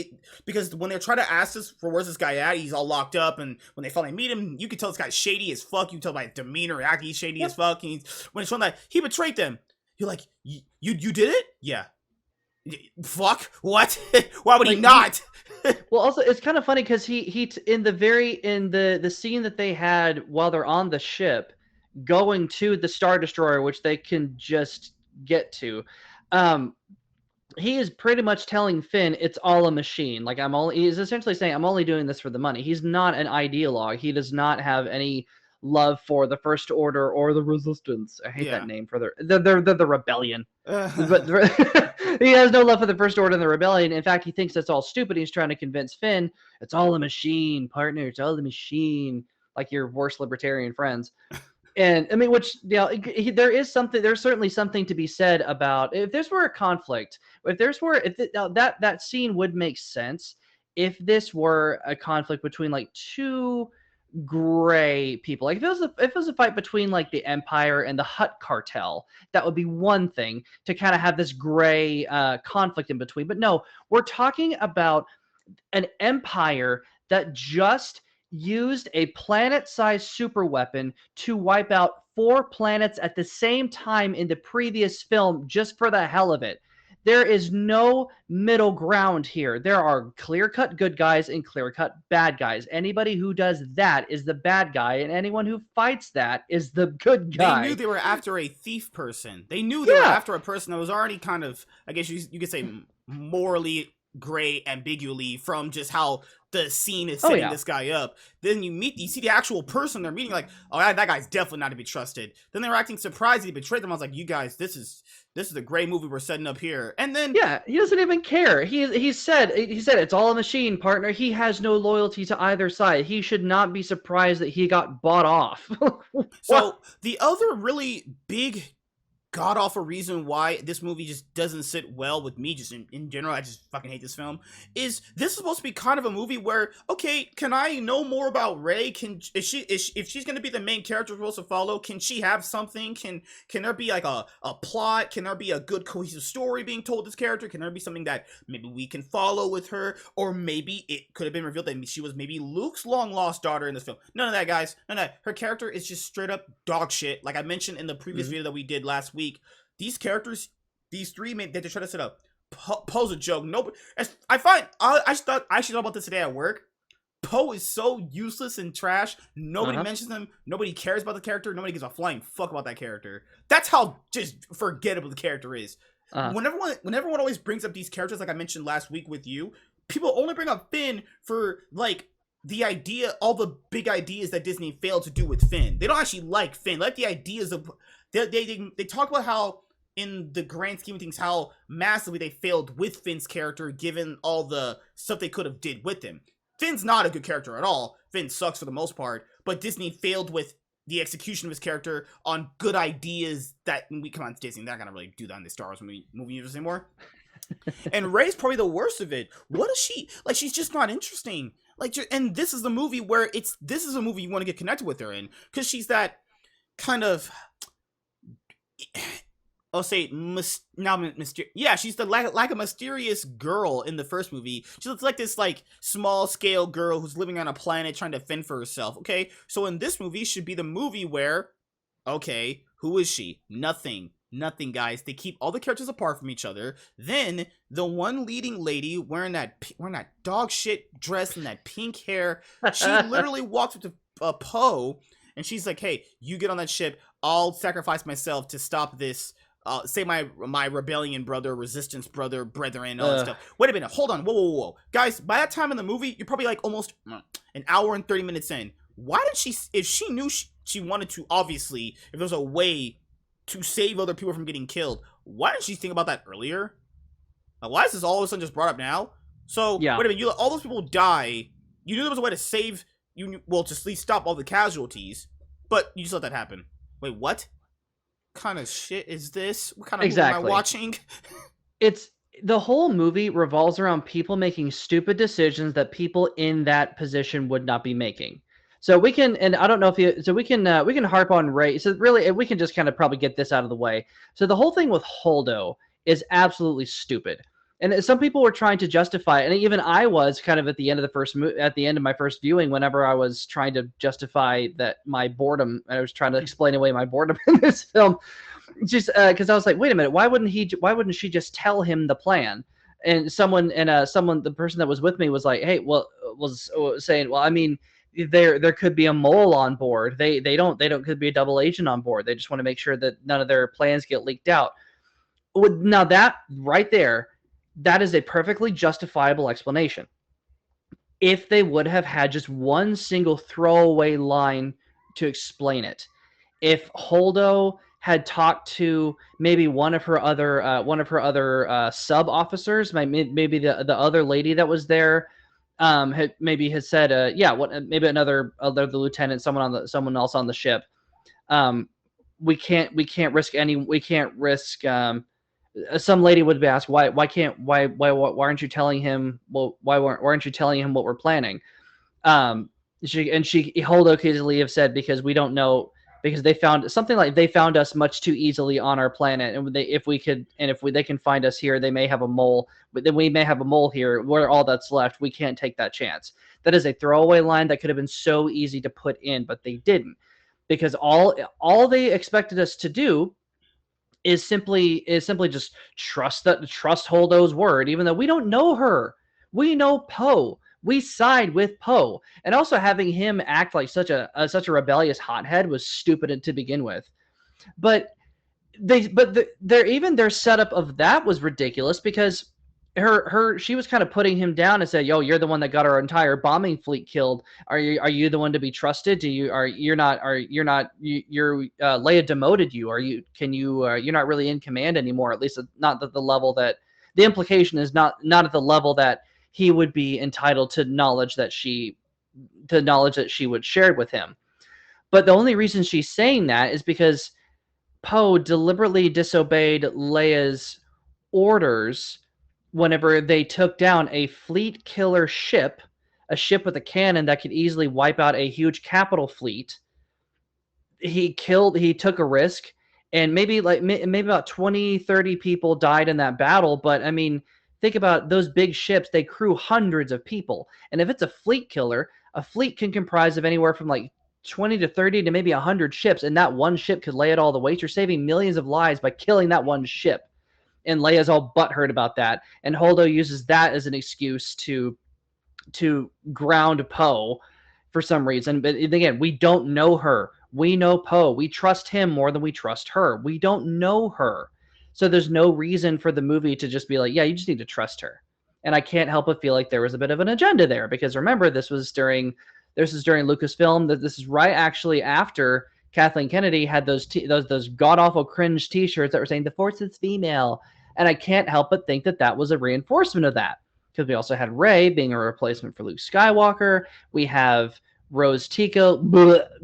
because when they try to ask us for where's this guy at, he's all locked up, and when they finally meet him, you can tell this guy's shady as fuck. You can tell by demeanor, acting, he's shady as fuck. And when it's shown that he betrayed them, you're like, you did it? Yeah. Fuck. What? Why would he not? Well, also it's kind of funny because he in the scene that they had while they're on the ship, going to the Star Destroyer, which they can just get to. He is pretty much telling Finn it's all a machine. Like he's essentially saying, I'm only doing this for the money. He's not an ideologue. He does not have any love for the First Order or the Resistance. I hate that name for they're the Rebellion. But he has no love for the First Order and the Rebellion. In fact, he thinks that's all stupid. He's trying to convince Finn it's all a machine, partner. It's all a machine. Like your worst libertarian friends. And I mean, which, there's certainly something to be said about if this were a conflict, that scene would make sense if this were a conflict between like two gray people. Like if it was a fight between like the Empire and the Hutt cartel, that would be one thing to kind of have this gray conflict in between. But no, we're talking about an empire that just used a planet-sized super weapon to wipe out 4 planets at the same time in the previous film just for the hell of it. There is no middle ground here. There are clear-cut good guys and clear-cut bad guys. Anybody who does that is the bad guy, and anyone who fights that is the good guy. They knew they were after a thief person. They knew they were after a person that was already kind of, I guess you could say, morally gray ambiguously from just how the scene is setting this guy up. Then you see the actual person they're meeting, like, oh, that guy's definitely not to be trusted. Then they were acting surprised he betrayed them. I was like, you guys, this is a great movie we're setting up here. And then he doesn't even care. He said it's all a machine, partner. He has no loyalty to either side. He should not be surprised that he got bought off. So the other really big god-awful reason why this movie just doesn't sit well with me, just in general, I just fucking hate this film, is this is supposed to be kind of a movie where, okay, can I know more about Rey? If she's going to be the main character we're supposed to follow, can she have something? Can there be like a plot? Can there be a good cohesive story being told this character? Can there be something that maybe we can follow with her? Or maybe it could have been revealed that she was maybe Luke's long-lost daughter in this film. None of that, guys. None of that. Her character is just straight up dog shit. Like I mentioned in the previous video that we did last week, these characters, these three that they try to set up, Poe's a joke. Nobody, I thought about this today at work. Poe is so useless and trash. Nobody mentions him. Nobody cares about the character. Nobody gives a flying fuck about that character. That's how just forgettable the character is. When everyone always brings up these characters, like I mentioned last week with you, people only bring up Finn for like the idea, all the big ideas that Disney failed to do with Finn. They don't actually like Finn. They like the ideas of they talk about how, in the grand scheme of things, how massively they failed with Finn's character, given all the stuff they could have did with him. Finn's not a good character at all. Finn sucks for the most part, but Disney failed with the execution of his character on good ideas that we come on to Disney. They're not gonna really do that in the Star Wars movie universe anymore. And Rey's probably the worst of it. What is she like? She's just not interesting. Like, and this is the movie where this is a movie you want to get connected with her in, because she's that kind of, I'll say, yeah, she's the like a mysterious girl in the first movie. She looks like this like small scale girl who's living on a planet trying to fend for herself. Okay, so in this movie should be the movie where, okay, who is she? Nothing, guys. They keep all the characters apart from each other. Then the one leading lady wearing that dog shit dress and that pink hair, she literally walks up to Poe and she's like, "Hey, you get on that ship. I'll sacrifice myself to stop this. Say my rebellion brother, resistance brother, brethren, all that stuff." Wait a minute, hold on, whoa, guys. By that time in the movie, you're probably like almost an hour and 30 minutes in. why did she, if she knew she wanted to, obviously, if there's a way to save other people from getting killed, why didn't she think about that earlier? Like, why is this all of a sudden just brought up now? So, Yeah, wait a minute, you let all those people die. You knew there was a way to save, you, well, to at least stop all the casualties, but you just let that happen. Wait, what kind of shit is this? What kind of movie am I exactly. watching? It's the whole movie revolves around people making stupid decisions that people in that position would not be making. So we can, and I don't know if you, so we can harp on Ray. So really, we can just kind of probably get this out of the way. So the whole thing with Holdo is absolutely stupid, and some people were trying to justify it, and even I was kind of at the end of the at the end of my first viewing, whenever I was trying to justify that my boredom, I was trying to explain away my boredom in this film, just because I was like, wait a minute, why wouldn't she just tell him the plan? And someone, the person that was with me was like, hey, well, was saying, well, I mean, there could be a mole on board. They don't could be a double agent on board. They just want to make sure that none of their plans get leaked out. Now that right there, that is a perfectly justifiable explanation. If they would have had just one single throwaway line to explain it, if Holdo had talked to maybe one of her other sub officers, maybe the other lady that was there, had said, yeah, what, maybe another the lieutenant, someone else on the ship. Um, we can't risk any, we can't risk. Some lady would be asked, why aren't you telling him, well, why aren't you telling him what we're planning? Um, she Holdo could easily have said, because we don't know, because they found something like, they found us much too easily on our planet, and they can find us here, they may have a mole, but then we may have a mole here, we're all that's left, we can't take that chance. That is a throwaway line that could have been so easy to put in, but they didn't, because all they expected us to do is simply just trust Holdo's word, even though we don't know her. We know Poe. We side with Poe, and also having him act like such a rebellious hothead was stupid to begin with. But their setup of that was ridiculous, because she was kind of putting him down and said, "Yo, you're the one that got our entire bombing fleet killed. Are you the one to be trusted? Do you are you're not are you're not you're Leia demoted you? You're not really in command anymore, at least not at the level that the implication is, not at the level that he would be entitled to knowledge that she would share with him." But the only reason she's saying that is because Poe deliberately disobeyed Leia's orders whenever they took down a fleet killer ship, a ship with a cannon that could easily wipe out a huge capital fleet. He took a risk, and maybe about 20, 30 people died in that battle, but I mean, think about those big ships, they crew hundreds of people. And if it's a fleet killer, a fleet can comprise of anywhere from like 20 to 30 to maybe 100 ships, and that one ship could lay it all the waste. You're saving millions of lives by killing that one ship. And Leia's all butthurt about that, and Holdo uses that as an excuse to ground Poe for some reason. But again, we don't know her. We know Poe. We trust him more than we trust her. We don't know her. So there's no reason for the movie to just be like, yeah, you just need to trust her. And I can't help but feel like there was a bit of an agenda there, because remember, this is during Lucasfilm. That this is right actually after Kathleen Kennedy had those god awful cringe T-shirts that were saying the Force is female, and I can't help but think that that was a reinforcement of that, because we also had Rey being a replacement for Luke Skywalker. We have Rose Tico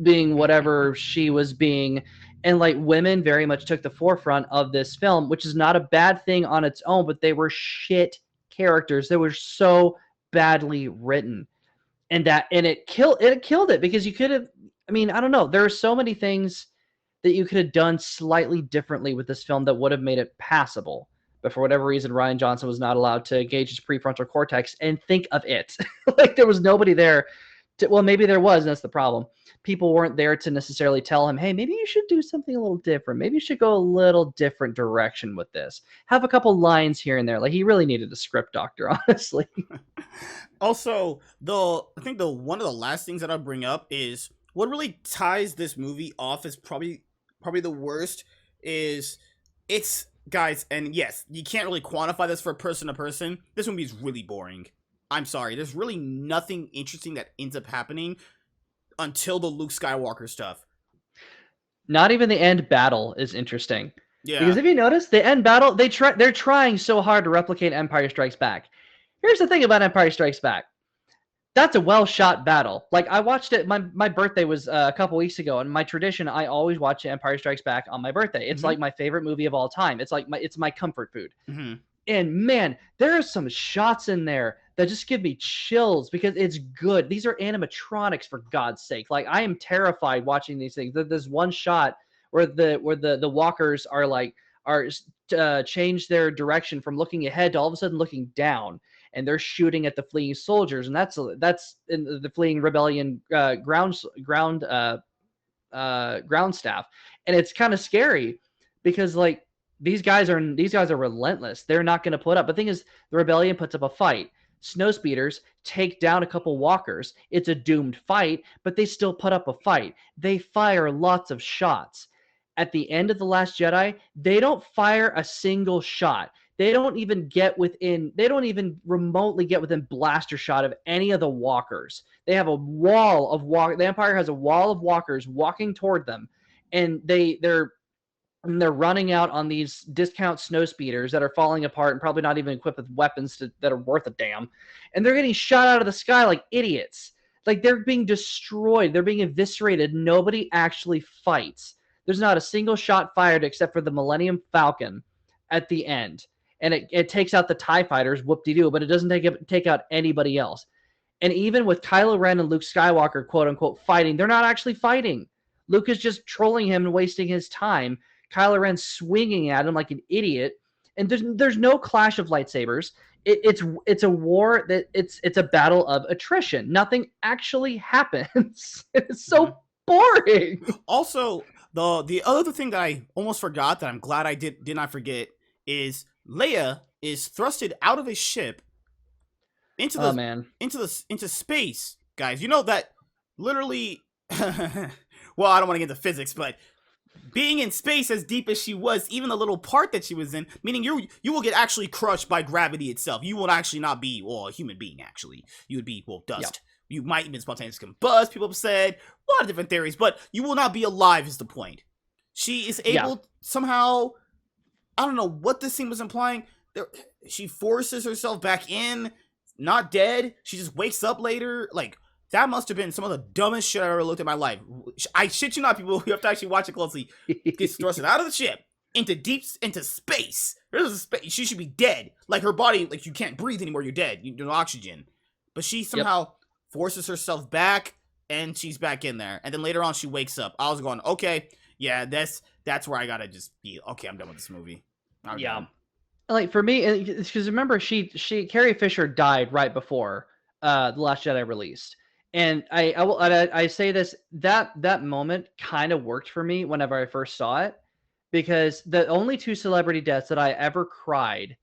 being whatever she was being. And like, women very much took the forefront of this film, which is not a bad thing on its own, but they were shit characters. They were so badly written. And it killed it, because you could have, I mean, I don't know. There are so many things that you could have done slightly differently with this film that would have made it passable. But for whatever reason, Rian Johnson was not allowed to engage his prefrontal cortex and think of it. Like, there was nobody there well, maybe there was, and that's the problem. People weren't there to necessarily tell him, hey, maybe you should do something a little different. Maybe you should go a little different direction with this. Have a couple lines here and there. Like, he really needed a script doctor, honestly. Also, I think the one of the last things that I'll bring up is what really ties this movie off is probably the worst is it's guys, and yes, you can't really quantify this for person to person. This movie is really boring. I'm sorry, there's really nothing interesting that ends up happening. until the Luke Skywalker stuff. Not even the end battle is interesting. Yeah. Because if you notice, the end battle, they're trying so hard to replicate Empire Strikes Back. Here's the thing about Empire Strikes Back. That's a well shot battle. Like I watched it. My birthday was a couple weeks ago, and my tradition, I always watch Empire Strikes Back on my birthday. It's Mhm. like my favorite movie of all time. It's my comfort food. Mhm. And man, there are some shots in there that just give me chills because it's good. These are animatronics, for God's sake. Like I am terrified watching these things. There's one shot where the walkers are change their direction from looking ahead to all of a sudden looking down, and they're shooting at the fleeing soldiers, and that's in the fleeing rebellion ground staff, and it's kind of scary because like these guys are relentless. They're not going to put up. The thing is, the rebellion puts up a fight. Snowspeeders take down a couple walkers. It's a doomed fight, but they still put up a fight. They fire lots of shots. At the end of The Last Jedi, they don't fire a single shot. They don't even remotely get within blaster shot of any of the walkers. They have a wall of walk. The Empire has a wall of walkers walking toward them, and they're running out on these discount snow speeders that are falling apart and probably not even equipped with weapons that are worth a damn. And they're getting shot out of the sky like idiots. Like they're being destroyed. They're being eviscerated. Nobody actually fights. There's not a single shot fired except for the Millennium Falcon at the end. And it takes out the TIE fighters, whoop-de-doo, but it doesn't take out anybody else. And even with Kylo Ren and Luke Skywalker, quote unquote, fighting, they're not actually fighting. Luke is just trolling him and wasting his time. Kylo Ren swinging at him like an idiot. And there's no clash of lightsabers. It's a war that it's a battle of attrition. Nothing actually happens. It's so boring. Also, the other thing that I almost forgot that I'm glad I did not forget is Leia is thrusted out of a ship into Oh the man. into space, guys. You know that literally. Well, I don't want to get into physics, but being in space as deep as she was, even the little part that she was in, meaning you will get actually crushed by gravity itself. You will actually not be a human being. Actually, you would be dust. Yep. You might even spontaneously combust. People have said a lot of different theories, but you will not be alive. Is the point? She is able somehow. I don't know what this scene was implying. She forces herself back in, not dead. She just wakes up later. Like, that must have been some of the dumbest shit I ever looked at in my life. I shit you not, people. You have to actually watch it closely. Gets thrusted out of the ship into space. She should be dead. Like, her body, like, you can't breathe anymore. You're dead. You don't oxygen. But she somehow forces herself back, and she's back in there. And then later on, she wakes up. I was going, okay, yeah, that's where I gotta just be. Okay, I'm done with this movie. I'm done. Like for me, because remember, Carrie Fisher died right before The Last Jedi released, and I say this, that moment kind of worked for me whenever I first saw it, because the only two celebrity deaths that I ever cried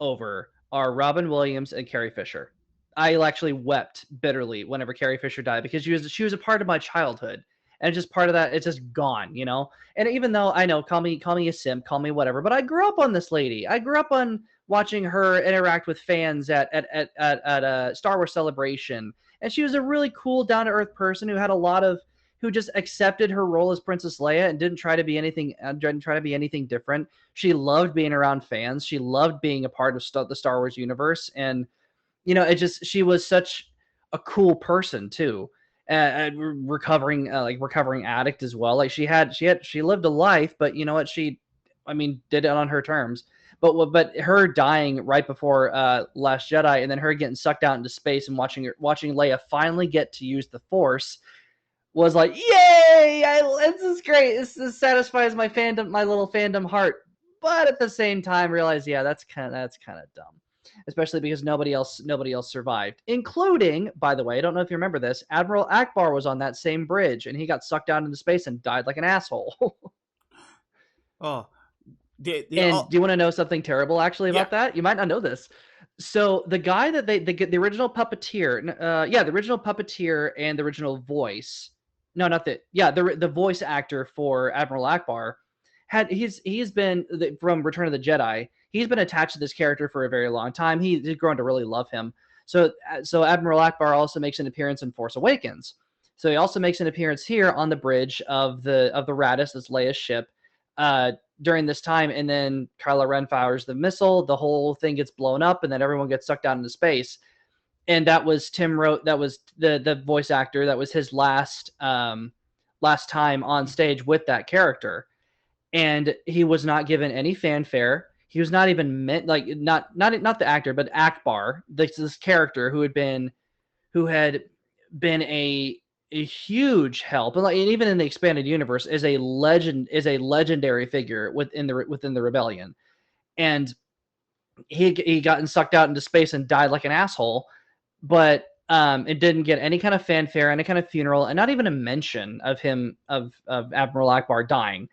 over are Robin Williams and Carrie Fisher. I actually wept bitterly whenever Carrie Fisher died because she was a part of my childhood, and just part of that, it's just gone, you know. And even though I know, call me a simp, call me whatever, but I grew up on this lady. I grew up on watching her interact with fans at a Star Wars Celebration, and she was a really cool, down to earth person who just accepted her role as Princess Leia and didn't try to be anything different. She loved being around fans. She loved being a part of the Star Wars universe, and she was such a cool person too. Recovering addict as well. Like she lived a life, but you know what? Did it on her terms. But her dying right before Last Jedi, and then her getting sucked out into space and watching Leia finally get to use the Force was like, yay! This is great. This satisfies my little fandom heart. But at the same time, realize, yeah, that's kind of dumb, especially because nobody else survived, including, by the way, I don't know if you remember this, Admiral Akbar was on that same bridge, and he got sucked down into space and died like an asshole. Oh, Do you want to know something terrible actually about that? You might not know this. So the guy that the original puppeteer, the original puppeteer and the original voice, no, not the voice actor for Admiral Akbar he's been from Return of the Jedi. He's been attached to this character for a very long time. He's grown to really love him. So Admiral Akbar also makes an appearance in Force Awakens. So he also makes an appearance here on the bridge of the Radis, that's Leia's ship, during this time, and then Kylo Ren fires the missile, the whole thing gets blown up, and then everyone gets sucked out into space. And that was that was the voice actor, that was his last time on stage with that character. And he was not given any fanfare. He was not even meant, like, not the actor, but Akbar, this character who had been a huge help, and like, and even in the expanded universe, is a legendary figure within the rebellion. And he gotten sucked out into space and died like an asshole, but it didn't get any kind of fanfare, any kind of funeral, and not even a mention of him, of Admiral Akbar dying.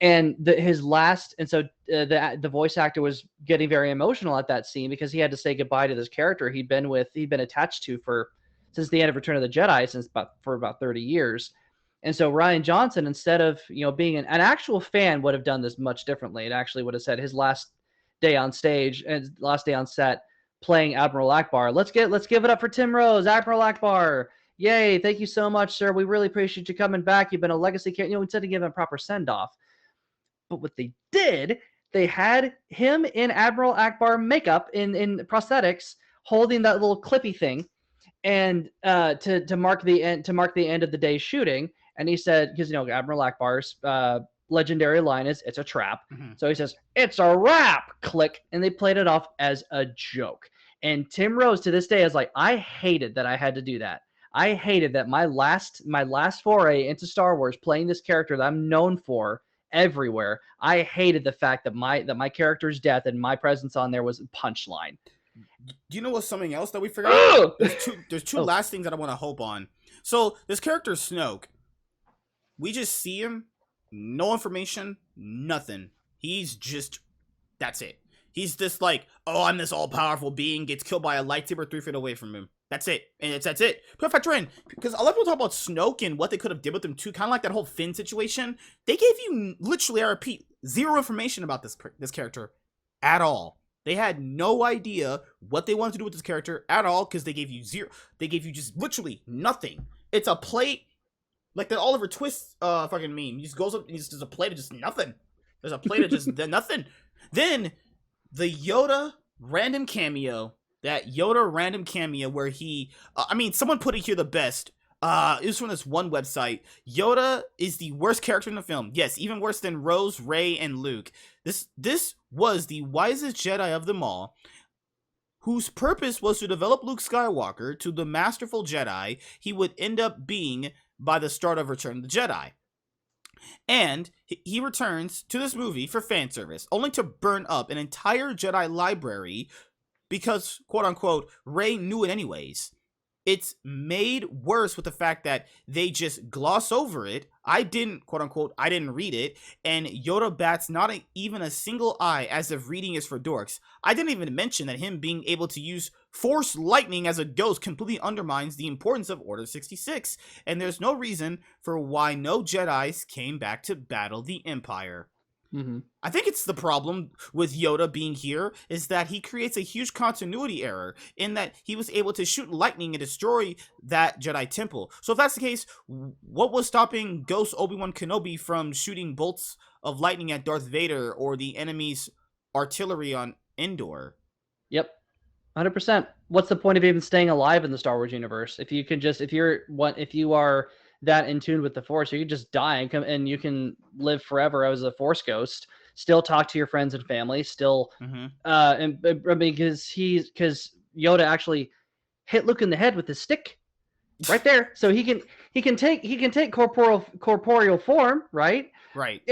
And so the voice actor was getting very emotional at that scene, because he had to say goodbye to this character he'd been attached to since the end of Return of the Jedi, for about 30 years. And so Rian Johnson, instead of being an actual fan, would have done this much differently. It actually would have said his last day on stage and last day on set playing Admiral Akbar, let's give it up for Tim Rose, Admiral Akbar. Yay, thank you so much, sir. We really appreciate you coming back. You've been a legacy character. Instead of giving a proper send-off. But what they did, they had him in Admiral Akbar makeup, in prosthetics, holding that little clippy thing, and to mark the end of the day's shooting. And he said, because Admiral Akbar's legendary line is, "It's a trap." Mm-hmm. So he says, "It's a wrap!" Click, and they played it off as a joke. And Tim Rose to this day is like, I hated that I had to do that. I hated that my last foray into Star Wars, playing this character that I'm known for everywhere, I hated the fact that my character's death and my presence on there was a punchline. Do you know what's something else that we forgot? There's two last things that I want to hope on. So this character Snoke, we just see him, no information, nothing. He's just, that's it. He's this like, oh, I'm this all-powerful being, gets killed by a lightsaber 3 feet away from him. That's it. And that's it. Put a factor in. Because a lot of people talk about Snoke and what they could have did with him too. Kind of like that whole Finn situation. They gave you, literally, I repeat, zero information about this character at all. They had no idea what they wanted to do with this character at all, because they gave you zero. They gave you just literally nothing. It's a plate, like that Oliver Twist fucking meme. He just goes up and there's a plate of just nothing. There's a plate of just nothing. Then the Yoda random cameo. That Yoda random cameo where he, someone put it here the best. It was from this one website. Yoda is the worst character in the film. Yes, even worse than Rose, Rey, and Luke. This was the wisest Jedi of them all, whose purpose was to develop Luke Skywalker to the masterful Jedi he would end up being by the start of Return of the Jedi. And he returns to this movie for fan service, only to burn up an entire Jedi library because, quote-unquote, Rey knew it anyways. It's made worse with the fact that they just gloss over it. I didn't, quote-unquote, I didn't read it, and Yoda bats not even a single eye as if reading is for dorks. I didn't even mention that him being able to use Force lightning as a ghost completely undermines the importance of Order 66, and there's no reason for why no Jedis came back to battle the Empire. Mm-hmm. I think it's the problem with Yoda being here is that he creates a huge continuity error in that he was able to shoot lightning and destroy that Jedi temple. So if that's the case, what was stopping Ghost Obi-Wan Kenobi from shooting bolts of lightning at Darth Vader or the enemy's artillery on Endor? Yep. 100%. What's the point of even staying alive in the Star Wars universe? If you are that in tune with the Force, you can just die and you can live forever as a Force ghost, still talk to your friends and family, still, because Yoda actually hit Luke in the head with his stick right there, so he can take corporeal form, right? Right.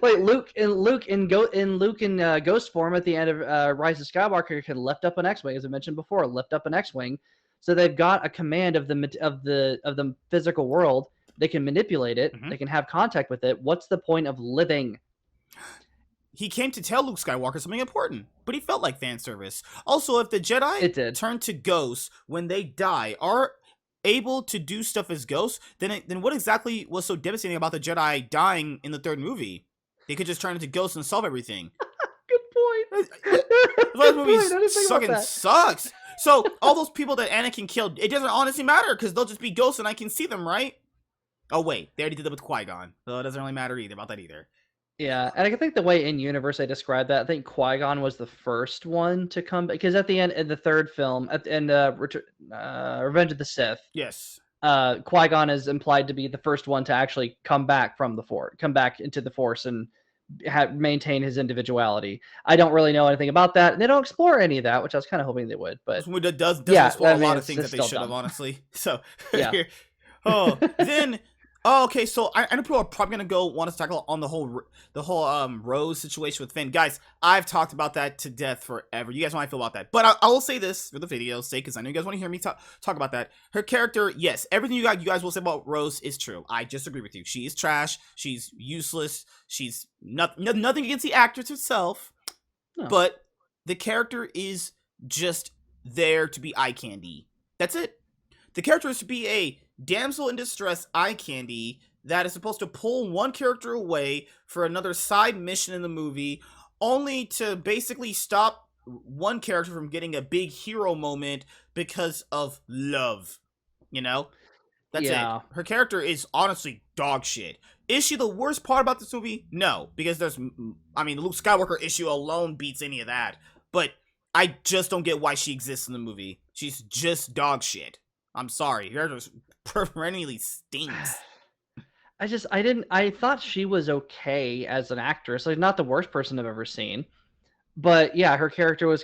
Like Luke in ghost form at the end of Rise of Skywalker can lift up an X-wing, as I mentioned before, lift up an X-wing. So they've got a command of the physical world. They can manipulate it. Mm-hmm. They can have contact with it. What's the point of living? He came to tell Luke Skywalker something important, but he felt like fan service. Also, if the Jedi turn to ghosts when they die, are able to do stuff as ghosts, then what exactly was so devastating about the Jedi dying in the third movie? They could just turn into ghosts and solve everything. Good point. That movie fucking sucks. So all those people that Anakin killed, it doesn't honestly matter because they'll just be ghosts and I can see them, right? Oh wait, they already did that with Qui-Gon, so it doesn't really matter either about that either. Yeah, and I think the way in universe I described that, I think Qui-Gon was the first one to come because at the end in the third film, at the end, Revenge of the Sith, Yes. Qui-Gon is implied to be the first one to actually come back from the Force, come back into the Force, and maintain his individuality. I don't really know anything about that. They don't explore any of that, which I was kind of hoping they would. But It doesn't yeah, explore I a mean, lot of it's things that they still should have, dumb. honestly. So, Yeah. oh, then, oh, okay. So I know people are probably gonna go want to tackle on the whole Rose situation with Finn. Guys, I've talked about that to death forever. You guys know how I feel about that, but I will say this for the video's sake, because I know you guys want to hear me talk about that. Her character, yes, everything you guys will say about Rose is true. I just agree with you. She is trash. She's useless. She's nothing against the actress herself, No. but the character is just there to be eye candy. That's it. The character is to be a damsel in distress eye candy that is supposed to pull one character away for another side mission in the movie, only to basically stop one character from getting a big hero moment because of love. You know? That's it. Yeah. Her character is honestly dog shit. Is she the worst part about this movie? No, because the Luke Skywalker issue alone beats any of that. But I just don't get why she exists in the movie. She's just dog shit. I'm sorry. Her character perennially stinks. I thought she was okay as an actress. Like, not the worst person I've ever seen. But yeah, her character was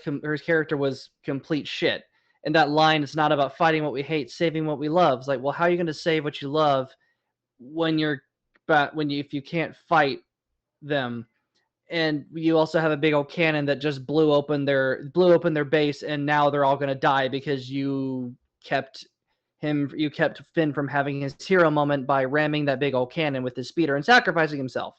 complete shit. And that line, it's not about fighting what we hate, saving what we love. It's like, well, how are you going to save what you love when if you can't fight them? And you also have a big old cannon that just blew open their base, and now they're all going to die because you kept Finn from having his hero moment by ramming that big old cannon with his speeder and sacrificing himself.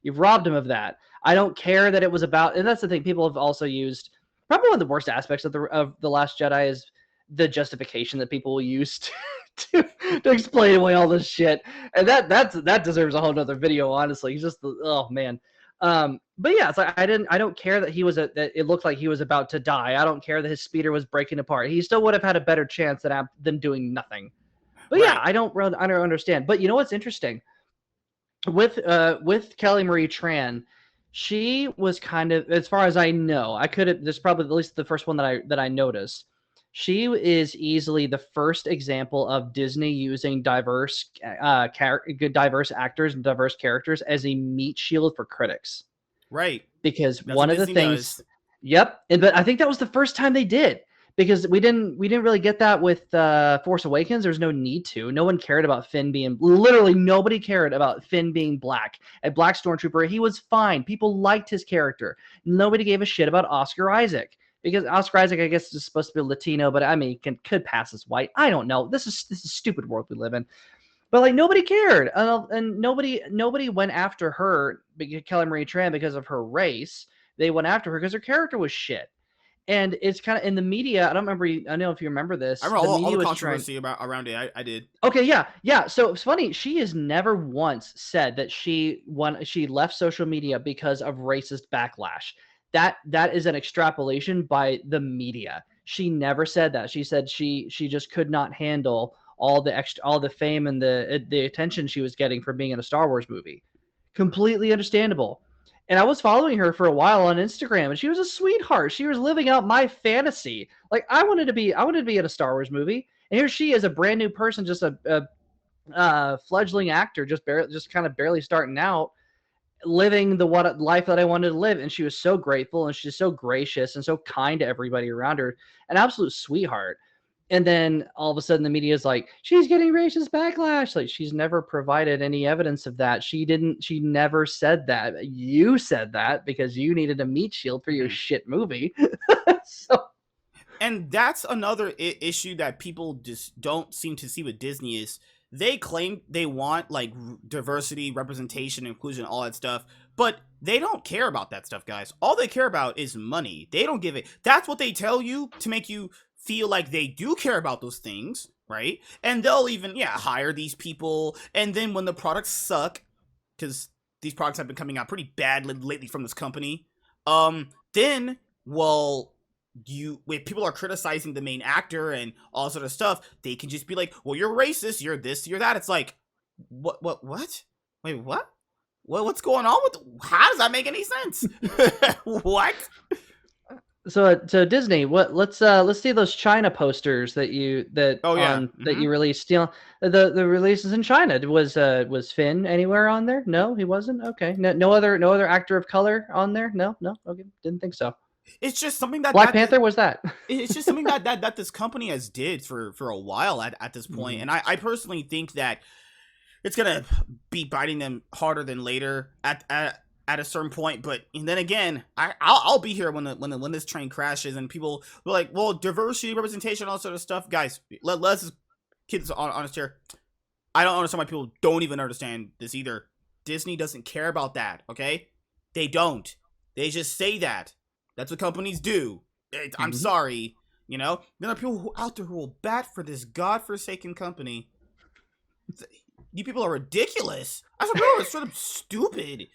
You've robbed him of that. I don't care that it was about, and that's the thing. People have also used probably one of the worst aspects of the Last Jedi is the justification that people will use to explain away all this shit, and that deserves a whole nother video. Honestly, just oh man. But yeah, it's like I don't care that that it looked like he was about to die. I don't care that his speeder was breaking apart. He still would have had a better chance than doing nothing. But yeah, Right. I don't understand. But you know what's interesting? With Kelly Marie Tran, she was kind of, as far as I know, I could have, this is probably at least the first one that I noticed. She is easily the first example of Disney using diverse actors and diverse characters as a meat shield for critics. Right. Because That's one what of the Disney things, does. yep, but I think that was the first time they did, because we didn't really get that with Force Awakens. There's no need to. No one cared about Finn being, literally nobody cared about Finn being black. A black stormtrooper, he was fine. People liked his character. Nobody gave a shit about Oscar Isaac, because Oscar Isaac, I guess, is supposed to be Latino, but I mean, could pass as white. I don't know. This is stupid world we live in. But like, nobody cared, and nobody went after her, Kelly Marie Tran, because of her race. They went after her because her character was shit. And it's kind of in the media. I don't know if you remember this. I remember all Media the was trying. controversy around it. I did. Okay, yeah. So it's funny. She has never once said that she left social media because of racist backlash. That is an extrapolation by the media. She never said that. She said she just could not handle all the fame and the attention she was getting from being in a Star Wars movie. Completely understandable. And I was following her for a while on Instagram, and she was a sweetheart. She was living out my fantasy. Like, I wanted to be in a Star Wars movie, and here she is, a brand new person, just a fledgling actor, just kind of barely starting out, living the life that I wanted to live. And she was so grateful, and she's so gracious and so kind to everybody around her, an absolute sweetheart. And then all of a sudden the media is like, she's getting racist backlash. Like, she's never provided any evidence of that. She never said that. You said that because you needed a meat shield for your shit movie. So, and that's another issue that people just don't seem to see with Disney is they claim they want like diversity, representation, inclusion, all that stuff, but they don't care about that stuff, guys. All they care about is money. They don't give it. That's what they tell you to make you feel like they do care about those things, right? And they'll even hire these people, and then when the products suck, because these products have been coming out pretty bad lately from this company, then, well, when people are criticizing the main actor and all sort of stuff, they can just be like, well, you're racist, you're this, you're that. It's like, what, wait, what? What's going on with? How does that make any sense? What? So Disney, let's see those China posters that you Oh yeah. that you released. You know, the releases in China. Was Finn anywhere on there? No, he wasn't. Okay, no other actor of color on there. No, okay, didn't think so. It's just something that Black Panther was that. it's just something that this company has did for a while at this point. And I personally think that it's gonna be biting them harder than later at a certain point. But and then again, I'll be here when this train crashes and people are like, well, diversity, representation, all sort of stuff. Guys, let's just keep this honest here. I don't understand why people don't even understand this either. Disney doesn't care about that. Okay, they don't. They just say that. That's what companies do. I'm sorry, you know. There are people out there who will bat for this godforsaken company. You people are ridiculous. I said, people are straight up stupid.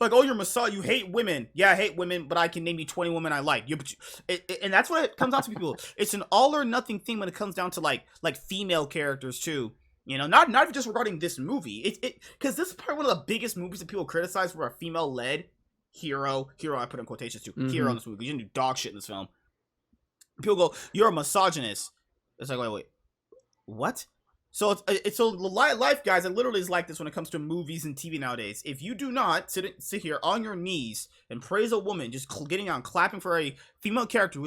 Like, oh, you're Messiah. You hate women. Yeah, I hate women, but I can name you 20 women I like. And that's what it comes down to, people. It's an all or nothing thing when it comes down to like female characters too. You know, not even just regarding this movie. Because this is probably one of the biggest movies that people criticize for a female led hero. I put in quotations too. Hero in this movie. You didn't do dog shit in this film. People go, you're a misogynist. It's like, wait, what? So it's so life, guys. It literally is like this when it comes to movies and TV nowadays. If you do not sit here on your knees and praise a woman, just getting on clapping for a female character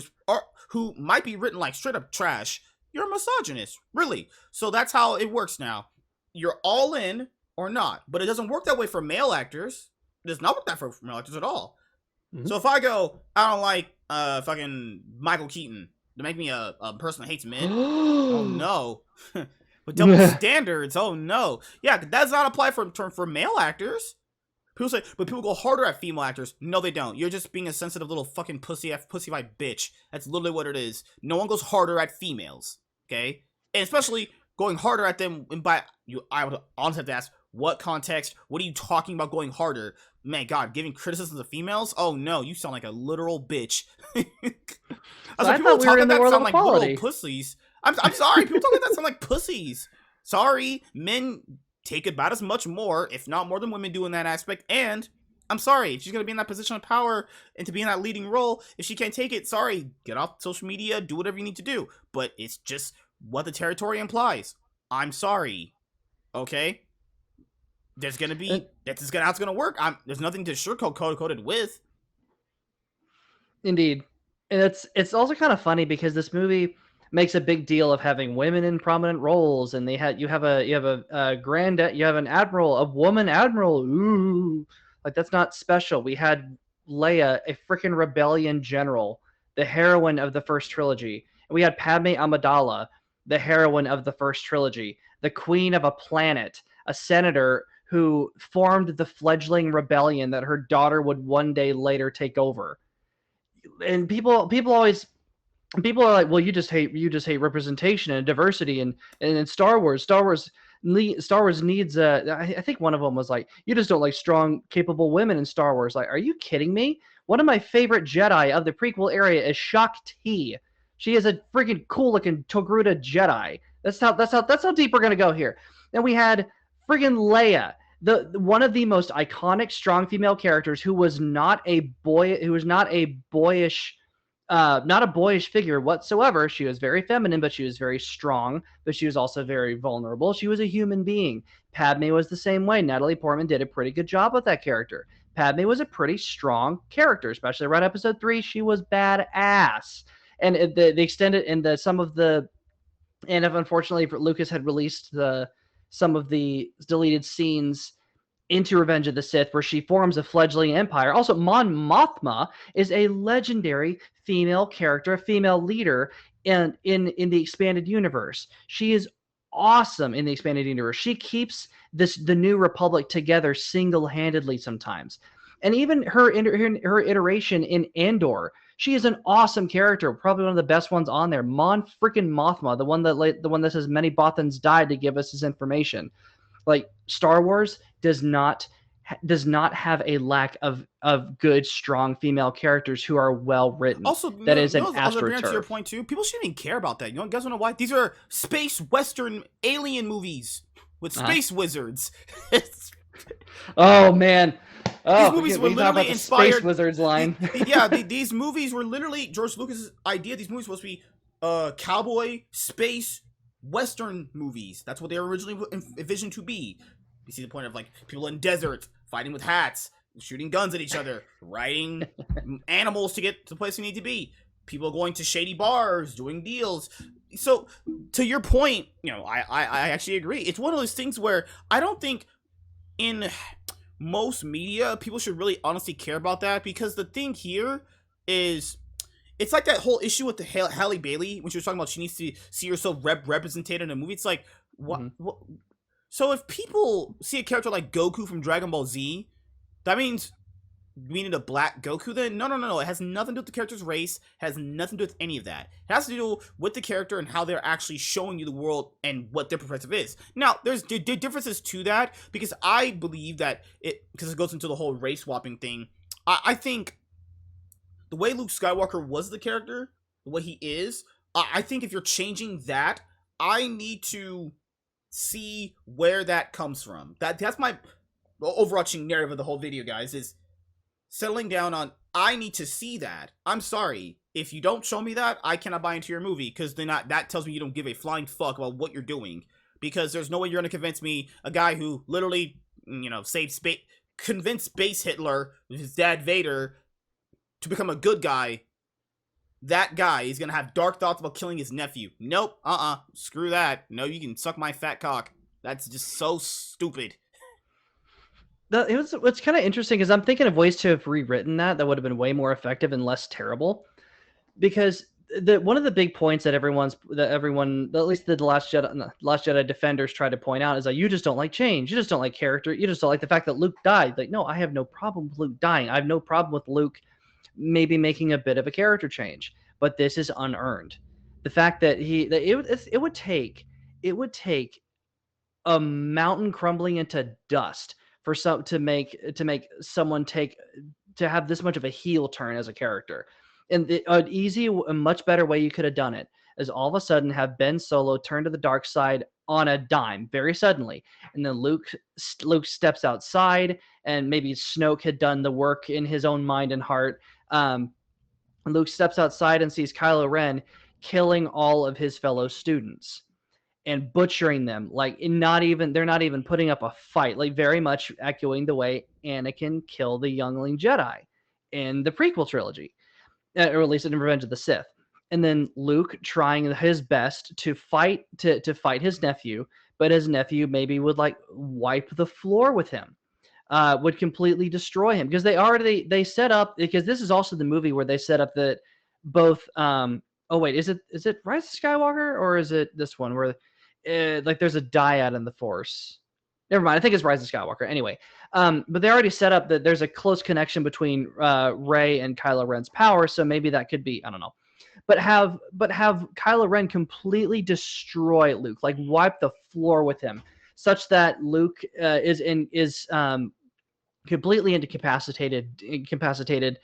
who might be written like straight up trash, you're a misogynist, really. So that's how it works now. You're all in or not, but it doesn't work that way for male actors. It does not work that for male actors at all. So if I go, I don't like fucking Michael Keaton to make me a person that hates men. Oh no. But double standards, oh no. Yeah, that does not apply for male actors. People say, but people go harder at female actors. No, they don't. You're just being a sensitive little fucking pussyfied bitch. That's literally what it is. No one goes harder at females, okay? And especially going harder at them. And I would honestly have to ask, what context? What are you talking about going harder? Man, God, giving criticisms of females? Oh no, you sound like a literal bitch. I was like, people talking that sound like little pussies. I'm sorry, people talking that sound like pussies. Sorry, men take about as much more, if not more than women do in that aspect. And I'm sorry, if she's gonna be in that position of power and to be in that leading role, if she can't take it, sorry, get off social media, do whatever you need to do. But it's just what the territory implies. I'm sorry. Okay? There's gonna be that's how it's gonna work. There's nothing to sugarcoat it with. Indeed, and it's also kind of funny because this movie makes a big deal of having women in prominent roles, and you have an admiral, a woman admiral. Ooh, like that's not special. We had Leia, a freaking rebellion general, the heroine of the first trilogy, and we had Padme Amidala, the heroine of the first trilogy, the queen of a planet, a senator who formed the fledgling rebellion that her daughter would one day later take over. And people are like, well, you just hate representation and diversity, and in Star Wars needs I think one of them was like, you just don't like strong, capable women in Star Wars. Like, are you kidding me? One of my favorite Jedi of the prequel era is Shakti. She is a freaking cool looking Togruta Jedi. That's how deep we're gonna go here. Then we had friggin' Leia, the one of the most iconic strong female characters who was not a boyish figure whatsoever. She was very feminine, but she was very strong, but she was also very vulnerable. She was a human being. Padme was the same way. Natalie Portman did a pretty good job with that character. Padme was a pretty strong character, especially around episode 3. She was badass. And they extended into some of the, and if unfortunately Lucas had released some of the deleted scenes into Revenge of the Sith, where she forms a fledgling empire. Also, Mon Mothma is a legendary female character, a female leader in the expanded universe. She is awesome in the expanded universe. She keeps the New Republic together single-handedly sometimes. And even her iteration in Andor, she is an awesome character, probably one of the best ones on there. Mon freaking Mothma, the one that says many Bothans died to give us this information. Like, Star Wars does not does not have a lack of good, strong female characters who are well written. Also, That is you an know, I was gonna bring it to your astroturf. point too. People shouldn't even care about that. You know, you guys wanna know why? These are space western alien movies with Uh-huh. space wizards. Oh man. These Oh, movies we were can talk about literally the Space inspired. Wizards line. These movies were literally George Lucas's idea. These movies were supposed to be cowboy space western movies. That's what they were originally envisioned to be. You see the point of like people in deserts fighting with hats, shooting guns at each other, riding animals to get to the place we need to be. People going to shady bars, doing deals. So to your point, you know, I actually agree. It's one of those things where I don't think in most media people should really honestly care about that, because the thing here is it's like that whole issue with the Halle Bailey when she was talking about she needs to see herself represented in a movie. It's like Mhm. what? So if people see a character like Goku from Dragon Ball Z, that means we need a black Goku then? No. It has nothing to do with the character's race, has nothing to do with any of that. It has to do with the character and how they're actually showing you the world and what their perspective is. Now, there's differences to that, because I believe that because it goes into the whole race swapping thing. I think the way Luke Skywalker was the character, the way he is, I think if you're changing that, I need to see where that comes from. That's my overarching narrative of the whole video, guys, is settling down on I need to see that. I'm sorry. If you don't show me that, I cannot buy into your movie, because then that tells me you don't give a flying fuck about what you're doing. Because there's no way you're gonna convince me, a guy who literally, you know, saved space, convinced Space Hitler, his dad Vader, to become a good guy. That guy is gonna have dark thoughts about killing his nephew. Nope. Screw that. No, you can suck my fat cock. That's just so stupid. What's kind of interesting is I'm thinking of ways to have rewritten that would have been way more effective and less terrible. Because the one of the big points that everyone, at least the Last Jedi defenders try to point out is that you just don't like change, you just don't like character, you just don't like the fact that Luke died. Like, no, I have no problem with Luke dying. I have no problem with Luke maybe making a bit of a character change, but this is unearned. The fact that it would take a mountain crumbling into dust for some to make someone take to have this much of a heel turn as a character. And an easy, a much better way you could have done it is all of a sudden have Ben Solo turn to the dark side on a dime very suddenly, and then Luke steps outside, and maybe Snoke had done the work in his own mind and heart. Luke steps outside and sees Kylo Ren killing all of his fellow students and butchering them, like they're not even putting up a fight, like very much echoing the way Anakin killed the youngling Jedi in the prequel trilogy, or at least in Revenge of the Sith. And then Luke trying his best to fight his nephew, but his nephew maybe would like wipe the floor with him, would completely destroy him, because they set up, because this is also the movie where they set up that both oh wait, is it Rise of Skywalker, or is it this one where like there's a dyad in the Force? Never mind, I think it's Rise of Skywalker. Anyway, but they already set up that there's a close connection between Rey and Kylo Ren's power, so maybe that could be, I don't know. But have Kylo Ren completely destroy Luke, like wipe the floor with him, such that Luke is completely incapacitated,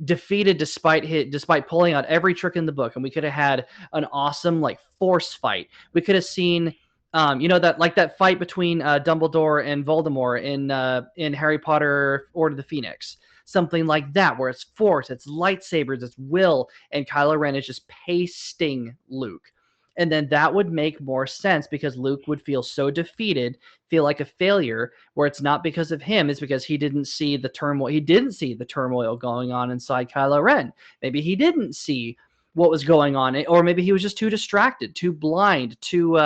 defeated despite pulling out every trick in the book. And we could have had an awesome like force fight. We could have seen that fight between Dumbledore and Voldemort in Harry Potter Order of the Phoenix. Something like that, where it's force, it's lightsabers, it's will, and Kylo Ren is just pasting Luke. And then that would make more sense, because Luke would feel so defeated, feel like a failure, where it's not because of him, it's because he didn't see the turmoil. He didn't see the turmoil going on inside Kylo Ren. Maybe he didn't see what was going on, or maybe he was just too distracted, too blind, too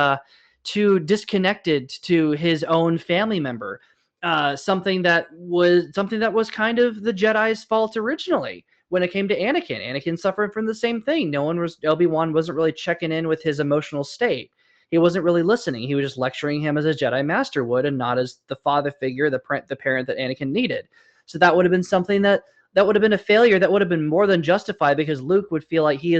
disconnected to his own family member. Something that was kind of the Jedi's fault originally when it came to Anakin. Anakin suffered from the same thing. Obi-Wan wasn't really checking in with his emotional state. He wasn't really listening. He was just lecturing him as a Jedi Master would, and not as the father figure, the parent that Anakin needed. So that would have been something that would have been a failure that would have been more than justified, because Luke would feel like he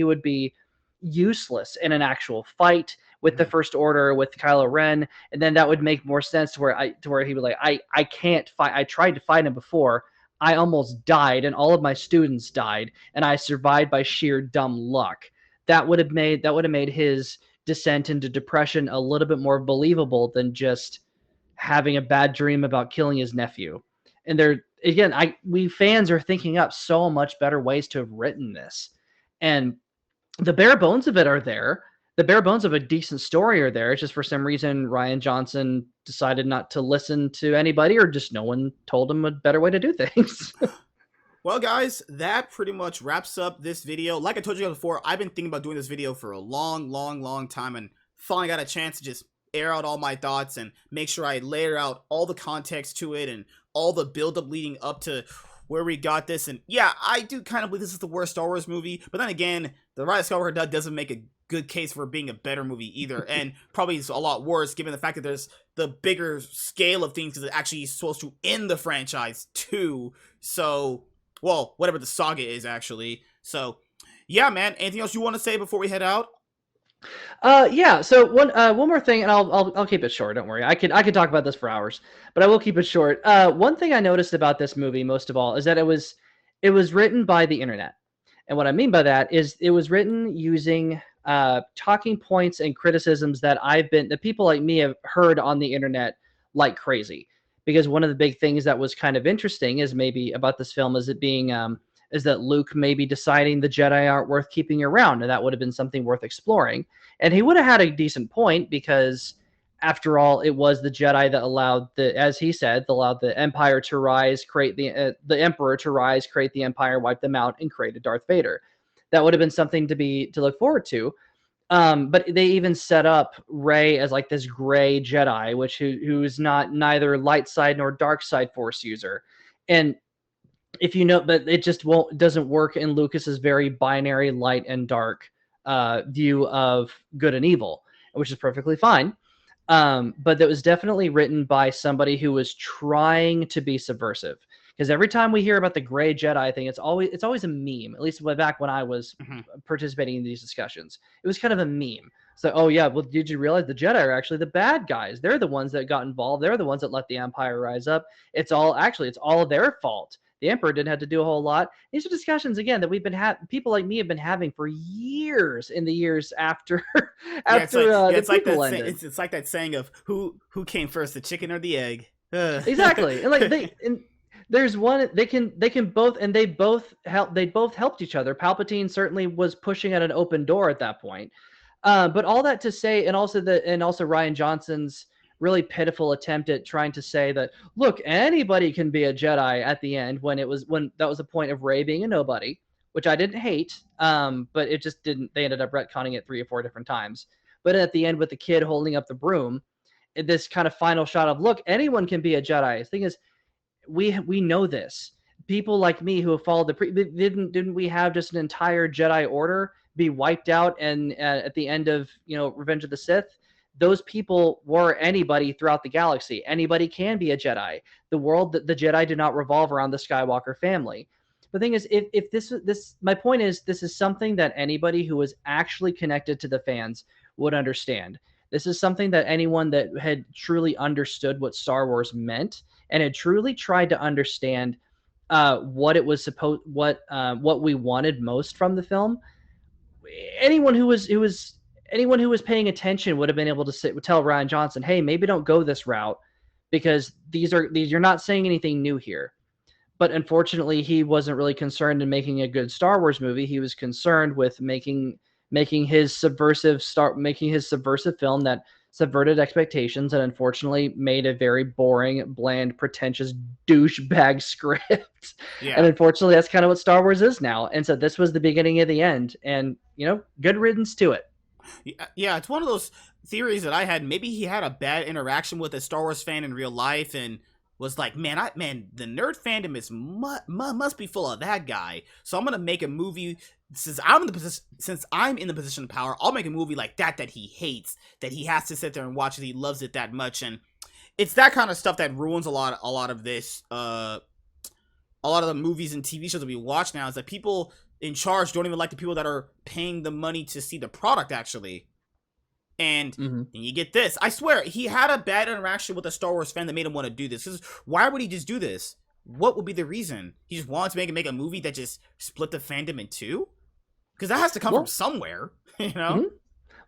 would be useless in an actual fight, with the Mhm. First Order with Kylo Ren, and then that would make more sense to where he would like I can't fight. I tried to fight him before. I almost died, and all of my students died, and I survived by sheer dumb luck. That would have made his descent into depression a little bit more believable than just having a bad dream about killing his nephew. And there again, we fans are thinking up so much better ways to have written this. And the bare bones of it are there. The bare bones of a decent story are there. It's just for some reason Ryan Johnson decided not to listen to anybody, or just no one told him a better way to do things. Well, guys, that pretty much wraps up this video. Like I told you guys before, I've been thinking about doing this video for a long time, and finally got a chance to just air out all my thoughts and make sure I layer out all the context to it and all the build-up leading up to where we got this. And yeah, I do kind of believe this is the worst Star Wars movie, but then again, The Rise of Skywalker doesn't make a good case for being a better movie either, and probably is a lot worse given the fact that there's the bigger scale of things because it's actually supposed to end the franchise too. So, well, whatever the saga is actually. So, yeah, man. Anything else you want to say before we head out? Yeah. So one more thing, and I'll keep it short. Don't worry. I could talk about this for hours, but I will keep it short. One thing I noticed about this movie most of all is that it was written by the internet, and what I mean by that is it was written using talking points and criticisms that people like me have heard on the internet like crazy. Because one of the big things that was kind of interesting is maybe about this film is it being is that Luke maybe deciding the Jedi aren't worth keeping around, and that would have been something worth exploring. And he would have had a decent point because, after all, it was the Jedi that allowed as he said, allowed the Empire to rise, create the Emperor to rise, create the Empire, wipe them out, and created Darth Vader. That would have been something to look forward to. But they even set up Rey as like this gray Jedi, who's not neither light side nor dark side Force user. And if you know, but it just doesn't work in Lucas's very binary light and dark view of good and evil, which is perfectly fine. But that was definitely written by somebody who was trying to be subversive. Because every time we hear about the gray Jedi thing, it's always a meme. At least back when I was Mhm. participating in these discussions, it was kind of a meme. So, oh yeah, well, did you realize the Jedi are actually the bad guys? They're the ones that got involved. They're the ones that let the Empire rise up. It's all their fault. The Emperor didn't have to do a whole lot. These are discussions again that we've been people like me have been having for years in the years after Yeah, the it's like prequel that. ended. It's like that saying of who came first, the chicken or the egg. Ugh. Exactly. And there's one they can both, and they both helped each other. Palpatine certainly was pushing at an open door at that point. But all that to say, and also Ryan Johnson's really pitiful attempt at trying to say that, look, anybody can be a Jedi at the end, when that was the point of Rey being a nobody, which I didn't hate. But it just didn't. They ended up retconning it 3 or 4 different times. But at the end, with the kid holding up the broom, this kind of final shot of, look, anyone can be a Jedi. The thing is, we know this. People like me who have followed didn't we have just an entire Jedi Order be wiped out, and at the end of Revenge of the Sith, those people were anybody throughout the galaxy. Anybody can be a Jedi. The Jedi do not revolve around the Skywalker family. The thing is, if this my point is, this is something that anybody who was actually connected to the fans would understand. This is something that anyone that had truly understood what Star Wars meant and had truly tried to understand what it was what we wanted most from the film. Anyone who was paying attention would have been able to tell Ryan Johnson, hey, maybe don't go this route, because these you're not saying anything new here. But unfortunately, he wasn't really concerned in making a good Star Wars movie. He was concerned with making his subversive film that subverted expectations, and unfortunately made a very boring, bland, pretentious douchebag script. And Yeah. unfortunately, that's kind of what Star Wars is now. And so this was the beginning of the end. And good riddance to it. Yeah, it's one of those theories that I had. Maybe he had a bad interaction with a Star Wars fan in real life and was like, man, the nerd fandom is must be full of that guy. So I'm gonna make a movie. Since I'm in the position of power, I'll make a movie like that he hates, that he has to sit there and watch it. He loves it that much, and it's that kind of stuff that ruins a lot of this. A lot of the movies and TV shows that we watch now is that people in charge don't even like the people that are paying the money to see the product, actually. And Hmm. then you get this. I swear, he had a bad interaction with a Star Wars fan that made him want to do this. 'Cause why would he just do this? What would be the reason? He just wanted to make a movie that just split the fandom in two? Because that has to come from Well, somewhere, you know? mhm.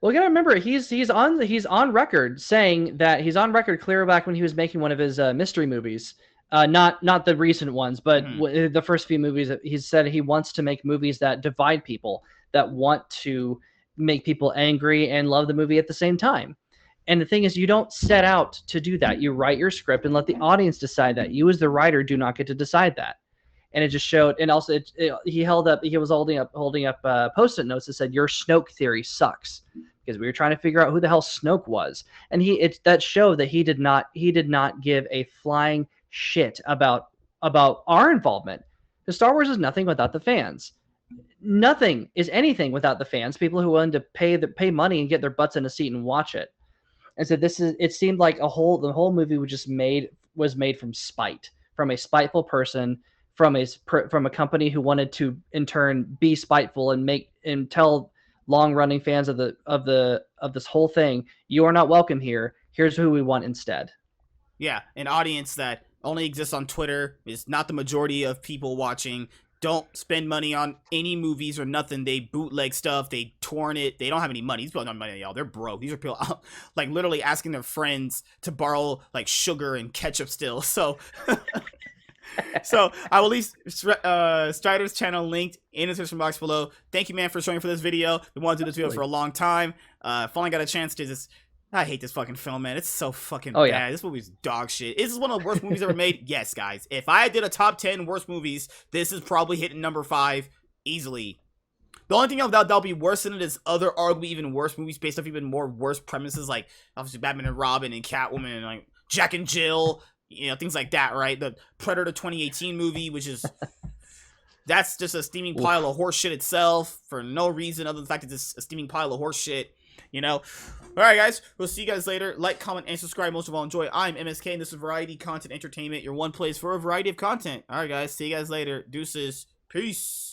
Well, you gotta remember he's on record saying that he's on record clear back when he was making one of his mystery movies, not the recent ones, but Mhm. the first few movies. He said he wants to make movies that divide people, that want to make people angry and love the movie at the same time. And the thing is, you don't set out to do that. You write your script and let the audience decide that. You, as the writer, do not get to decide that. And it just showed. And also, he was holding up post-it notes that said, "Your Snoke theory sucks," because we were trying to figure out who the hell Snoke was. And that showed that he did not give a flying shit about our involvement. The Star Wars is nothing without the fans. Nothing is anything without the fans. People who want to pay money and get their butts in a seat and watch it. And so it seemed like the whole movie was made from spite, from a spiteful person, from a company who wanted to in turn be spiteful and tell long running fans of this whole thing, you are not welcome here. Here's who we want instead. Yeah, an audience that only exists on Twitter, is not the majority of people watching. Don't spend money on any movies or nothing. They bootleg stuff. They torrent it. They don't have any money. These people don't have money, y'all. They're broke. These are people like literally asking their friends to borrow like sugar and ketchup still. So, so I will leave Strider's channel linked in the description box below. Thank you, man, for showing for this video. We want to do this video for a long time. Finally got a chance to just. I hate this fucking film, man. It's so fucking Oh, bad. yeah. This movie's dog shit. Is this one of the worst movies ever made? Yes, guys. If I did a top 10 worst movies, this is probably hitting number 5 easily. The only thing that'll be worse than it is other arguably even worse movies based off even more worse premises, like obviously Batman and Robin and Catwoman and like Jack and Jill, you know, things like that, right? The Predator 2018 movie, which is that's just a steaming pile of horse shit itself for no reason other than the fact that it's a steaming pile of horse shit. You know? Alright, guys. We'll see you guys later. Like, comment, and subscribe. Most of all, enjoy. I'm MSK, and this is Variety Content Entertainment, your one place for a variety of content. Alright, guys. See you guys later. Deuces. Peace.